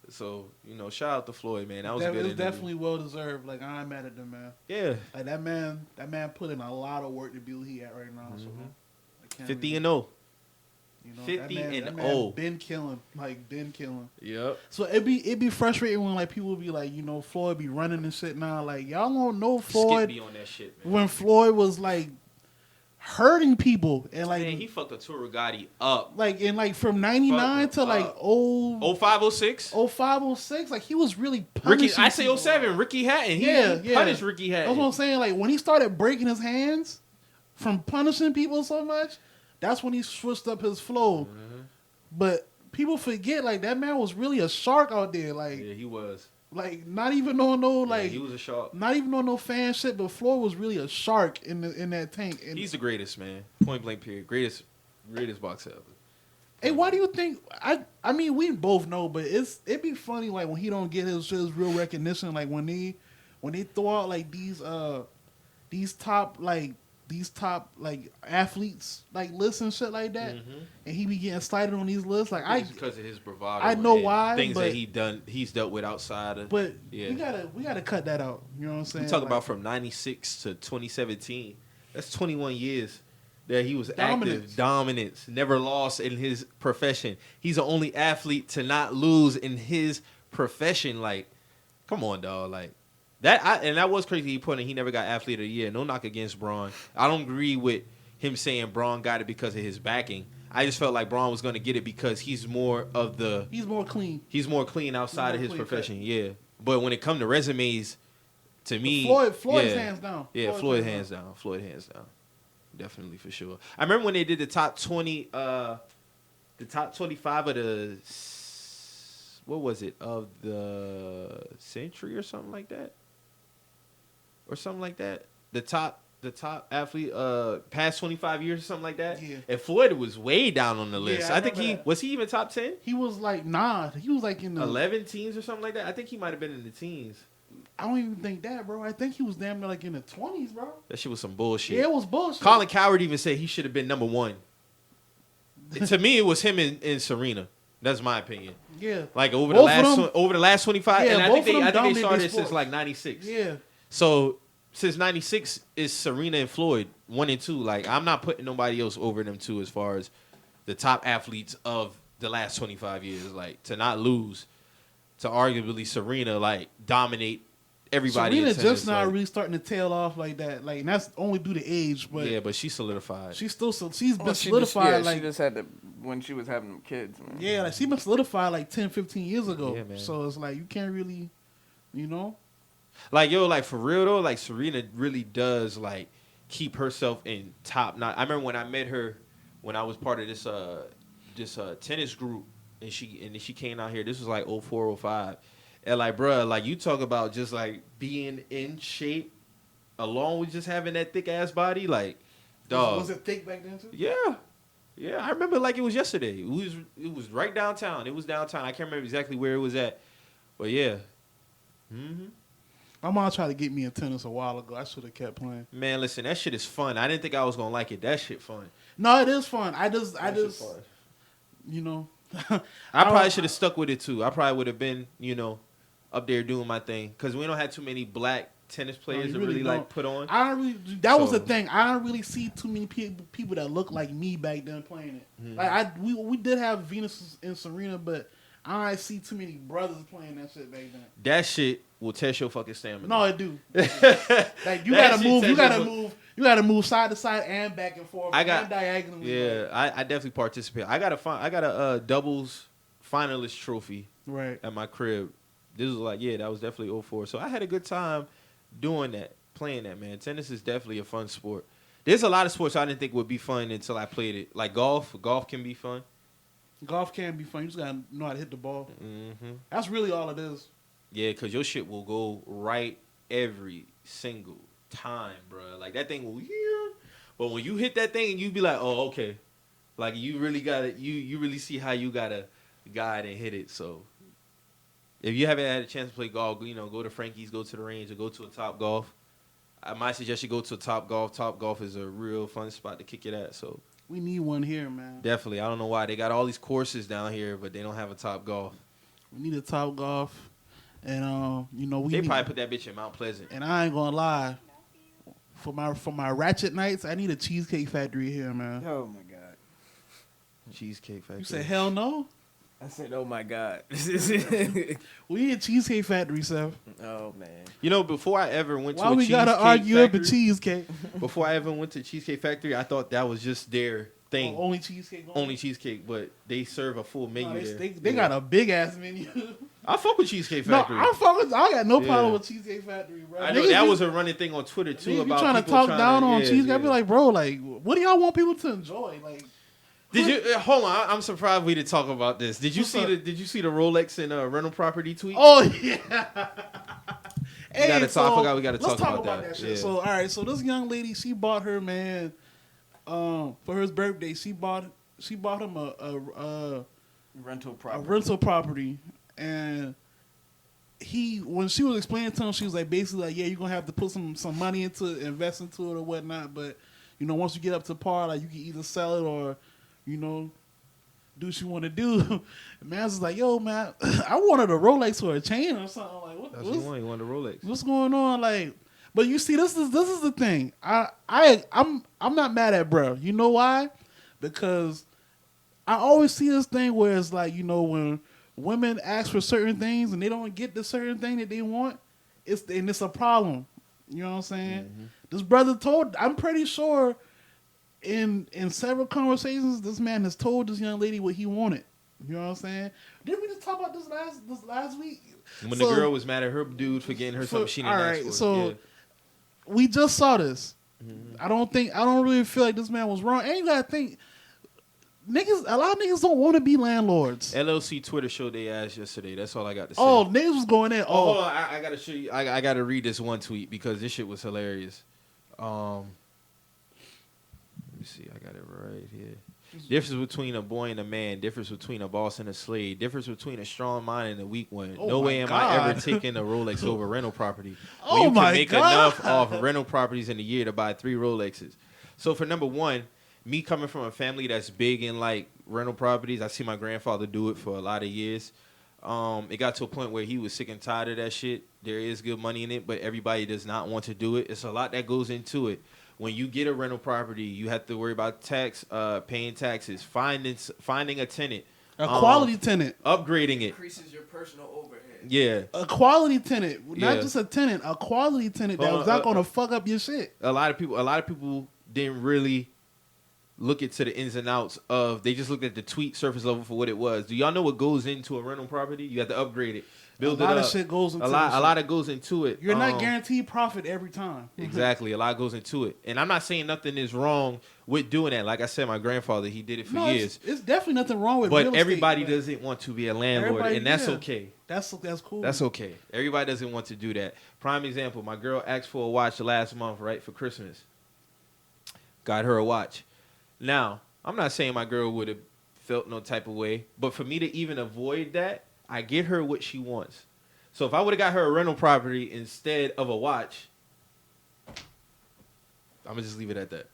So, shout out to Floyd, man. That was good. It was definitely well deserved. Like, I ain't mad at them, man. Yeah. Like that man put in a lot of work to be where he at right now. So 50-0. 50-0. Been killing. Yep. So it be frustrating when like people be like, Floyd be running and shit now. Like y'all don't know Floyd. Skip be on that shit, man. When Floyd was like hurting people and like he fucked a Tour Gotti up. Like from 99 to like 0506. 0506. Like he was really punishing Ricky. I say people. 07. Ricky Hatton. He punished Ricky Hatton. That's what I'm saying. Like when he started breaking his hands from punishing people so much, that's when he switched up his flow. Mm-hmm. But people forget like that man was really a shark out there. Like he was. Like not even on he was a shark. Not even on no fan shit, but Floyd was really a shark in that tank. And he's the greatest, man. Point blank period. Greatest boxer ever. Hey, why do you think? I mean, we both know, but it'd be funny like when he don't get his real recognition. Like when they throw out like these top like these top like athletes like lists and shit like that, and he be getting cited on these lists. Like It's because of his bravado. I know and why, things but- that he's dealt with outside of. but yeah, we gotta cut that out. You know what I'm saying? we talk Like, about from '96 to 2017. That's 21 years that he was active, dominance, never lost in his profession. He's the only athlete to not lose in his profession. Like, come on, dog. Like that, and that was crazy. He put in, he never got athlete of the year. No knock against Braun. I don't agree with him saying Braun got it because of his backing. I just felt like Braun was going to get it because he's more clean. He's more clean outside of his profession. Yeah, but when it comes to resumes, to me, Floyd's yeah, hands down. Yeah, Floyd hands down. Floyd hands down. Definitely for sure. I remember when they did the top 20, the top 25 of the, what was it, of the century or something like that, The top athlete, past 25 years or something like that. Yeah. And Floyd was way down on the list. Yeah, I I think remember that. was he even top 10? He was like he was like in the 11 teens or something like that. I think he might have been in the teens. I don't even think that, bro. I think he was damn near like in the 20s, bro. That shit was some bullshit. Yeah, it was bullshit. Colin Coward even said he should have been number one. To me, it was him and Serena. That's my opinion. Yeah. Like over Both the last 25, Yeah, and I both think of them they dominated started their since sport. like '96. Yeah. So since '96 is Serena and Floyd 1 and 2. Like I'm not putting nobody else over them two as far as the top athletes of the last 25 years. Like to not lose, to arguably Serena like dominate everybody. Serena in tennis, just now like, really starting to tail off like that. Like and that's only due to age, but yeah, but she solidified. she's been Well, solidified she like just had to when she was having them kids, man. yeah, like she been solidified like 10, 15 years ago. Yeah, man. So it's like you can't really, you know. Like yo, like for real though, like Serena really does like keep herself in top notch. I remember when I met her when I was part of this tennis group, and she came out here. This was like 04, 05. And like, bruh, like you talk about just like being in shape, along with just having that thick ass body, like, dog. Was it thick back then too? Yeah. I remember like it was yesterday. It was right downtown. It was downtown. I can't remember exactly where it was at, but yeah. My mom tried to get me in tennis a while ago. I should have kept playing. Man, listen, that shit is fun. I didn't think I was gonna like it. That shit fun. No, it is fun. I just, That shit fun. you know. I probably should have stuck with it too. I probably would have been, up there doing my thing because we don't have too many black tennis players to really like put on. I don't really. That was the thing. I don't really see too many people that look like me back then playing it. Like we did have Venus and Serena, but I don't see too many brothers playing that shit back then. That shit will test your fucking stamina. No, it do. Like you That gotta shit move. You test gotta your- move. You gotta move side to side and back and forth. And diagonally. Yeah, I definitely participate. I got a doubles finalist trophy Right. at my crib. This was like, that was definitely 04. So I had a good time doing that, playing that, man. Tennis is definitely a fun sport. There's a lot of sports I didn't think would be fun until I played it. Like golf. Golf can be fun. Golf can be fun. You just gotta know how to hit the ball. Mm-hmm. That's really all it is. Yeah, because your shit will go right every single time, bro. Like that thing will, but when you hit that thing and you be like, oh, okay. Like you really got it. You really see how you gotta guide and hit it. So if you haven't had a chance to play golf, go to Frankie's, go to the range, or go to a Top Golf. I might suggest you go to a Top Golf. Top Golf is a real fun spot to kick it at. So We need one here, man. definitely, I don't know why they got all these courses down here, but they don't have a Top Golf. We need a Top Golf, and we They need, probably put that bitch in Mount Pleasant. And I ain't gonna lie, for my ratchet nights, I need a Cheesecake Factory here, man. Oh my god. Cheesecake Factory. You said hell no? I said, oh my god. We need a Cheesecake Factory, Seth. Oh man. Before I ever went to Why a we Cheesecake gotta argue Factory, over cheesecake? before I ever went to Cheesecake Factory, I thought that was just their thing. Only cheesecake. Only cheesecake, but they serve a full menu No, there. they got a big ass menu. I fuck with Cheesecake No, Factory. I got no problem Yeah. with Cheesecake Factory, bro. I know Niggas that be- was a running thing on Twitter too niggas be about trying to people talk down on cheesecake. I yeah. be like, bro, like, what do y'all want people to enjoy? Like, Did you hold on? I'm surprised we didn't talk about this. Did you What's see up? Did you see the Rolex and rental property tweet? oh yeah. I forgot we gotta let's talk about that. shit. Yeah. So all right, so this young lady, she bought her man, for his birthday, she bought him a Rental a property. rental property, and when she was explaining to him, she was like basically like, yeah, you're gonna have to put some money into it, invest into it or whatnot, but once you get up to par, like you can either sell it or, do what you want to do. Man's just like, yo, man, I wanted a Rolex or a chain or something. Like, That's what you want. You want a Rolex. what's going on? Like, but you see, this is the thing. I'm not mad at bro. You know why? Because I always see this thing where it's like, when women ask for certain things and they don't get the certain thing that they want, it's a problem. You know what I'm saying? Mm-hmm. This brother I'm pretty sure in several conversations, this man has told this young lady what he wanted. You know what I'm saying? Didn't we just talk about this last week? When the girl was mad at her dude for getting her something she didn't ask for. So we just saw this. Mm-hmm. I don't really feel like this man was wrong. And you gotta think, a lot of niggas don't want to be landlords. LLC Twitter showed their ass yesterday. That's all I got to say. Oh, niggas was going in. Oh, hold on. I gotta show you. I gotta read this one tweet because this shit was hilarious. Let me see. I got it right here. Difference between a boy and a man. Difference between a boss and a slave. Difference between a strong mind and a weak one. No way am I ever taking a Rolex over rental property. When you can make enough off rental properties in a year to buy 3 Rolexes. So for number one, me coming from a family that's big in like rental properties, I see my grandfather do it for a lot of years. It got to a point where he was sick and tired of that shit. There is good money in it, but everybody does not want to do it. It's a lot that goes into it. When you get a rental property, you have to worry about paying taxes, finding a tenant, a quality tenant, upgrading it, increases your personal overhead. Yeah, a quality tenant, not just a tenant, a quality tenant that's not gonna fuck up your shit. A lot of people didn't really look into the ins and outs of. They just looked at the tweet surface level for what it was. Do y'all know what goes into a rental property? You have to upgrade it. Build a lot it up. of shit goes into a lot of goes into it. You're not guaranteed profit every time. Exactly, a lot goes into it, and I'm not saying nothing is wrong with doing that. Like I said, my grandfather, he did it for years. It's definitely nothing wrong with. But everybody doesn't want to be a landlord, and that's okay. That's cool. That's okay. Everybody doesn't want to do that. Prime example: my girl asked for a watch last month, right, for Christmas. Got her a watch. Now, I'm not saying my girl would have felt no type of way, but for me to even avoid that, I get her what she wants. So if I would have got her a rental property instead of a watch, I'm going to just leave it at that.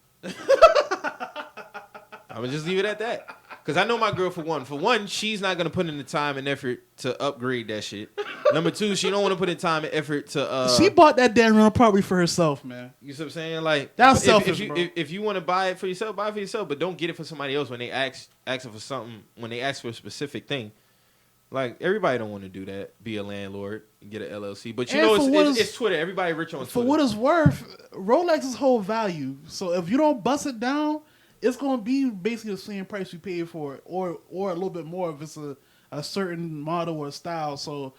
I'm going to just leave it at that. Because I know my girl, for one, she's not going to put in the time and effort to upgrade that shit. Number two, she don't want to put in time and effort to... she bought that damn rental property for herself, man. You see what I'm saying? Like, that's selfish, bro. If you want to buy it for yourself, buy it for yourself. But don't get it for somebody else when they ask for something, when they ask for a specific thing. Like, everybody don't want to do that, be a landlord, get an LLC. But it's Twitter. Everybody rich on Twitter. For what it's worth, Rolex's whole value. So if you don't bust it down, it's going to be basically the same price you paid for it, or a little bit more if it's a certain model or style. So,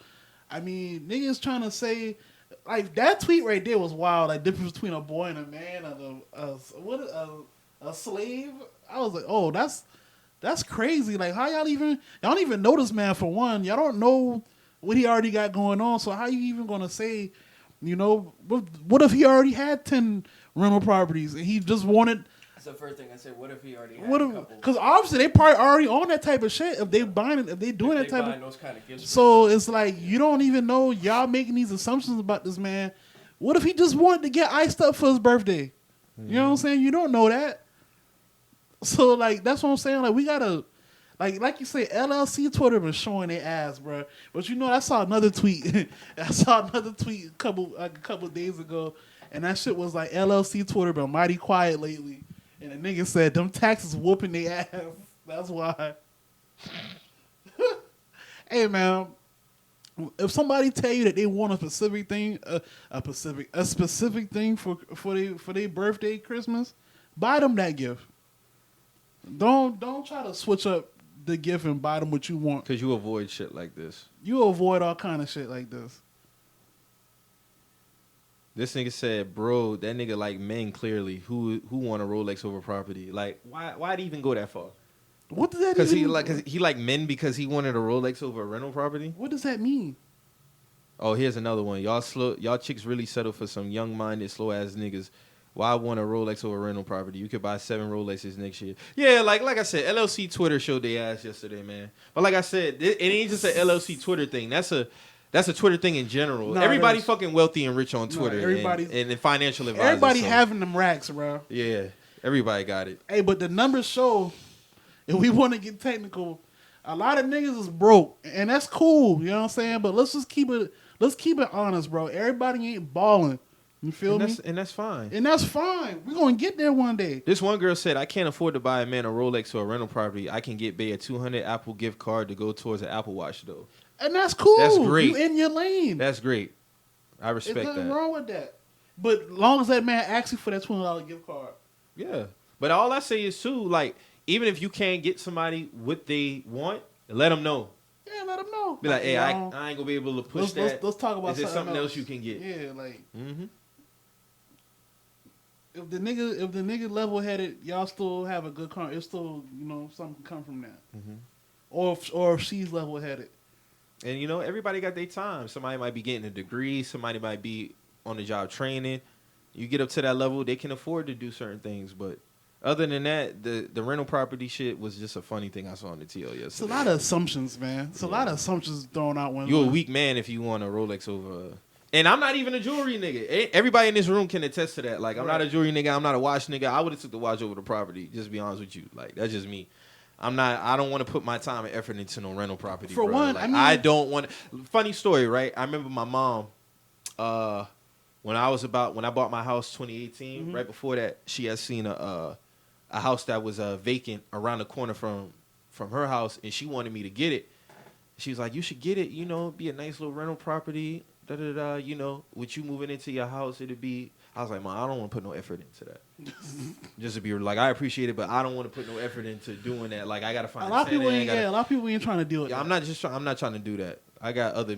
I mean, niggas trying to say, like, that tweet right there was wild. Like, difference between a boy and a man and a slave. I was like, oh, that's crazy. Like, how y'all don't even know this man, for one. Y'all don't know what he already got going on. So how you even going to say, what if he already had 10 rental properties and he just wanted... That's the first thing I said. What if he already had a couple? Because obviously they probably already on that type of shit. If they buying it, if they doing that type of... those kind of gifts. So it's like, you don't even know. Y'all making these assumptions about this man. What if he just wanted to get iced up for his birthday? Mm-hmm. You know what I'm saying? You don't know that. So, like, that's what I'm saying. Like, we gotta, like you say, LLC Twitter been showing their ass, bro. But I saw another tweet. A couple days ago, and that shit was like, LLC Twitter been mighty quiet lately. And the nigga said, them taxes whooping their ass. That's why. Hey, man. If somebody tell you that they want a specific thing, a specific thing for their birthday, Christmas, buy them that gift. Don't try to switch up the gift and buy them what you want. Because you avoid shit like this. You avoid all kind of shit like this. This nigga said, bro, that nigga like men clearly who want a Rolex over property. Like, why'd he even go that far? What does that mean? Because he like men because he wanted a Rolex over a rental property? What does that mean? Oh, here's another one. Y'all chicks really settle for some young-minded, slow-ass niggas. Why want a Rolex over a rental property? You could buy 7 Rolexes next year. Yeah, like I said, LLC Twitter showed their ass yesterday, man. But like I said, it ain't just an LLC Twitter thing. That's a Twitter thing in general. No, everybody fucking wealthy and rich on Twitter. And financial advisors. Everybody having them racks, bro. Yeah. Everybody got it. Hey, but the numbers show, if we want to get technical, a lot of niggas is broke, and that's cool. You know what I'm saying? But let's keep it honest, bro. Everybody ain't balling. You feel me? And that's fine. And that's fine. We're gonna get there one day. This one girl said, I can't afford to buy a man a Rolex or a rental property. I can get Bay a $200 Apple gift card to go towards an Apple Watch, though. And that's cool. That's great. You in your lane. That's great. I respect There's nothing that. wrong with that. But as long as that man asks you for that $20 gift card. Yeah. But all I say is, too, like, even if you can't get somebody what they want, let them know. Yeah, let them know. Be like, hey, you I know, ain't going to be able to push that. Let's talk about Is there something else you can get? Yeah, like, Mm-hmm. if the nigga level headed, y'all still have a good car. It's still, something can come from that. Mm-hmm. Or if she's level headed. And, everybody got their time. Somebody might be getting a degree. Somebody might be on the job training. You get up to that level, they can afford to do certain things. But other than that, the rental property shit was just a funny thing I saw on the TL yesterday. It's a lot of assumptions, man. It's a lot of assumptions thrown out. When You're a weak man if you want a Rolex over. And I'm not even a jewelry nigga. Everybody in this room can attest to that. Like, I'm not a jewelry nigga. I'm not a watch nigga. I would have took the watch over the property. Just to be honest with you. Like, that's just me. I don't want to put my time and effort into no rental property. For bro. one, like, I mean, I don't want. Funny story, right? I remember my mom. When I bought my house 2018, right before that, she had seen a house that was vacant around the corner from her house, and she wanted me to get it. She was like, "You should get it. Be a nice little rental property. Da da da. With you moving into your house, it'd be." I was like, "Mom, I don't want to put no effort into that. Just to be like, I appreciate it, but I don't want to put no effort into doing that. Like, I gotta find a lot of people ain't trying to deal with that. I'm not trying to do that. I got other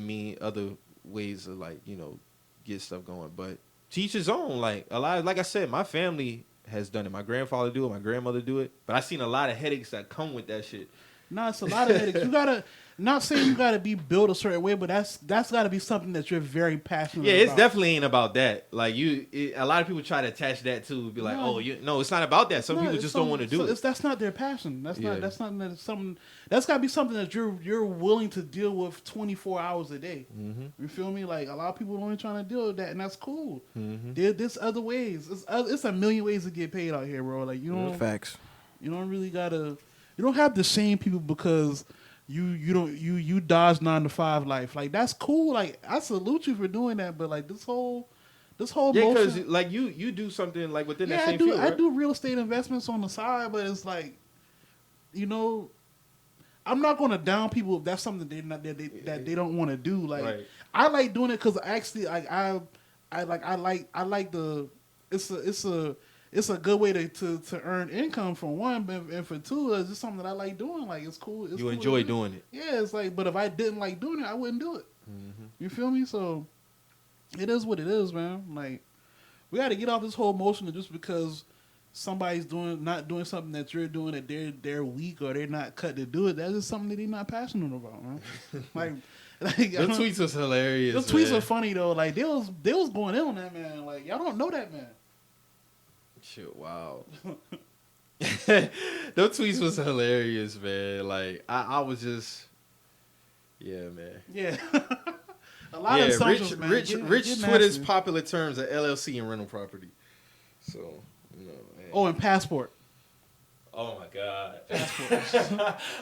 ways of get stuff going. But to each his own. Like I said, my family has done it. My grandfather do it. My grandmother do it. But I seen a lot of headaches that come with that shit. No, it's a lot of headaches. You gotta. Not saying you gotta be built a certain way, but that's gotta be something that you're very passionate. Yeah, about. it's definitely ain't about that. Like a lot of people try to attach that to be like, no, it's not about that. Some people just don't want to do it. That's not their passion. That's something. That's gotta be something that you're willing to deal with 24 hours a day. Mm-hmm. You feel me? Like a lot of people only trying to deal with that, and that's cool. Mm-hmm. There's other ways. It's a million ways to get paid out here, bro. Like Facts. You don't really gotta. You don't have to shame people because. You dodge 9 to 5 life. Like, that's cool. Like, I salute you for doing that. But like this whole because like you do something like within that same field, right? I do real estate investments on the side, but it's like, I'm not gonna down people if that's something that they don't want to do. Like, right. I like doing it because actually I like the it's a good way to earn income for one, and for two, it's just something that I like doing. Like, it's cool. You enjoy doing it. Yeah, it's like, but if I didn't like doing it, I wouldn't do it. Mm-hmm. You feel me? So it is what it is, man. Like, we got to get off this whole motion of just because somebody's not doing something that you're doing that they're weak or they're not cut to do it. That's just something that they're not passionate about, man. like the tweets was hilarious. The tweets are funny though. Like they was going in on that man. Like, y'all don't know that man. Shit, wow. Those tweets was hilarious, man. Like, I was just, yeah, man. Yeah. A lot of assumptions, man. Rich Twitter's popular terms are LLC and rental property. So, man. Oh, and passport. Oh, my God. Passports.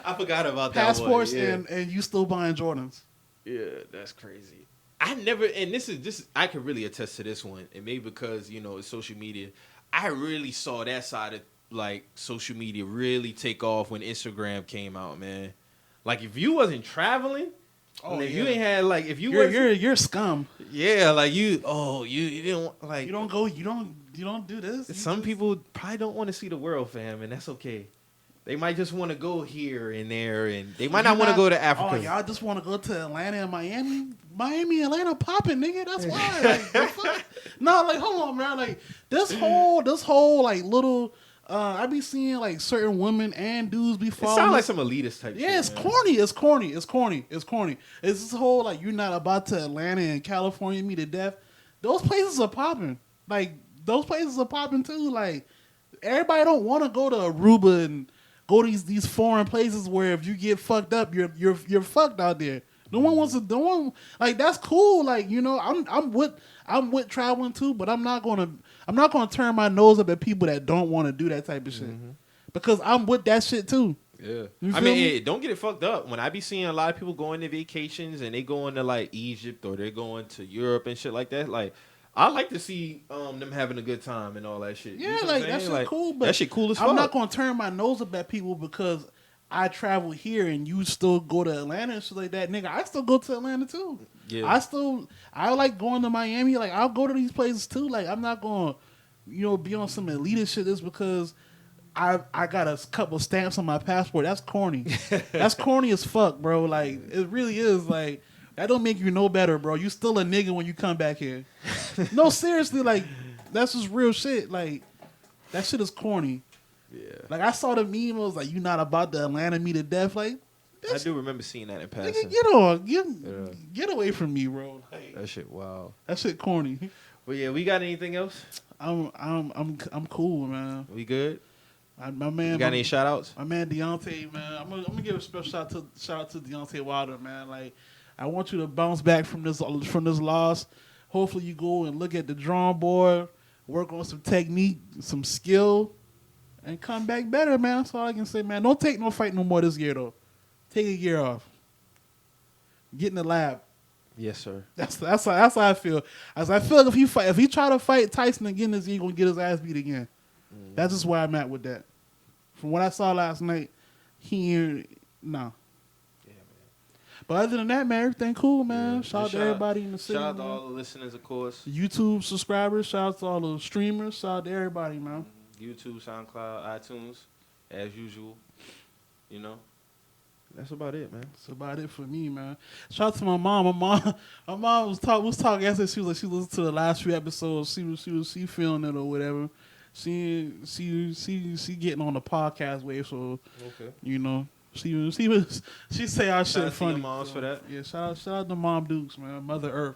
I forgot about that Passports one. And you still buying Jordans. Yeah, that's crazy. I never, and this I could really attest to this one, and maybe because, it's social media. I really saw that side of like social media really take off when Instagram came out, man. Like, if you wasn't traveling, if you ain't had if you're scum. Yeah, like you didn't like you don't do this. Some people probably don't want to see the world, fam, and that's okay. They might just want to go here and there, and they might not want to go to Africa. Oh, y'all just want to go to Atlanta and Miami? Miami, Atlanta popping, nigga. That's why. Like, hold on, man. Like, this whole like little. I be seeing like certain women and dudes be following. It sounds like some elitist type. Yeah, shit, it's man. corny. It's corny. It's this whole like you're not about to Atlanta and California me to death. Those places are popping. Like, those places are popping too. Like, everybody don't want to go to Aruba and go to these foreign places where if you get fucked up, you're fucked out there. No one wants to. No one like that's cool. Like I'm with traveling too, but I'm not gonna turn my nose up at people that don't want to do that type of shit because I'm with that shit too. Yeah, You I feel mean, me? hey, don't get it fucked up. When I be seeing a lot of people going to vacations and they going to like Egypt or they're going to Europe and shit like that, like I like to see them having a good time and all that shit. Yeah, You know what like I'm that saying? shit Like, cool, but that shit cool as fuck. I'm not gonna turn my nose up at people because I travel here and you still go to Atlanta and shit like that, nigga. I still go to Atlanta too. Yeah. I like going to Miami. Like I'll go to these places too. Like I'm not gonna, be on some elitist shit just because I got a couple stamps on my passport. That's corny. That's corny as fuck, bro. Like it really is. Like that don't make you no better, bro. You still a nigga when you come back here. No, seriously, like that's just real shit. Like that shit is corny. Yeah. Like I saw the meme, it was like, "You not about to Atlanta me to death?" Like, I do remember seeing that in passing. nigga, get away from me, bro. Like, That shit, wow. that shit corny. But yeah, we got anything else? I'm cool, man. We good? My man, You got any shout outs? my man Deontay, man. I'm gonna give a special shout out to Deontay Wilder, man. Like, I want you to bounce back from this loss. Hopefully, you go and look at the drawing board, work on some technique, some skill, and come back better, man. That's all I can say, man. Don't take no fight no more this year, though. Take a year off. Get in the lab. Yes, sir. That's how I feel. As I feel like if he try to fight Tyson again this year, he gonna get his ass beat again. That's just where I'm at with that. From what I saw last night, no. Yeah, man. But other than that, man, everything cool, man. Yeah. Shout out to everybody in the city. Shout out to man. all the listeners, of course. YouTube subscribers. Shout out to all the streamers. Shout out to everybody, man. YouTube, SoundCloud, iTunes, as usual. You know, that's about it, man. That's about it for me, man. Shout out to my mom. My mom was talking yesterday. She was like, she listened to the last few episodes. She feeling it or whatever. She getting on the podcast wave, so Okay. she say our Shout shit out to funny. your moms for that. Yeah, shout out to Mom Dukes, man. Mother Earth.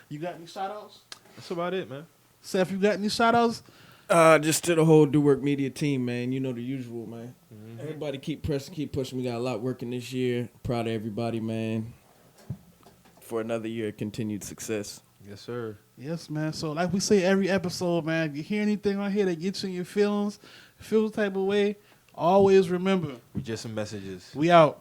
You got any shout outs? That's about it, man. Seth, you got any shout outs? Just to the whole Do Work Media team, man. You know the usual, man. Everybody keep pressing, keep pushing. We got a lot working this year. Proud of everybody, man. For another year of continued success. Yes, sir. Yes, man. So like we say every episode, man, if you hear anything on here that gets you in your feelings, feel the type of way, always remember, We just some messages. we out.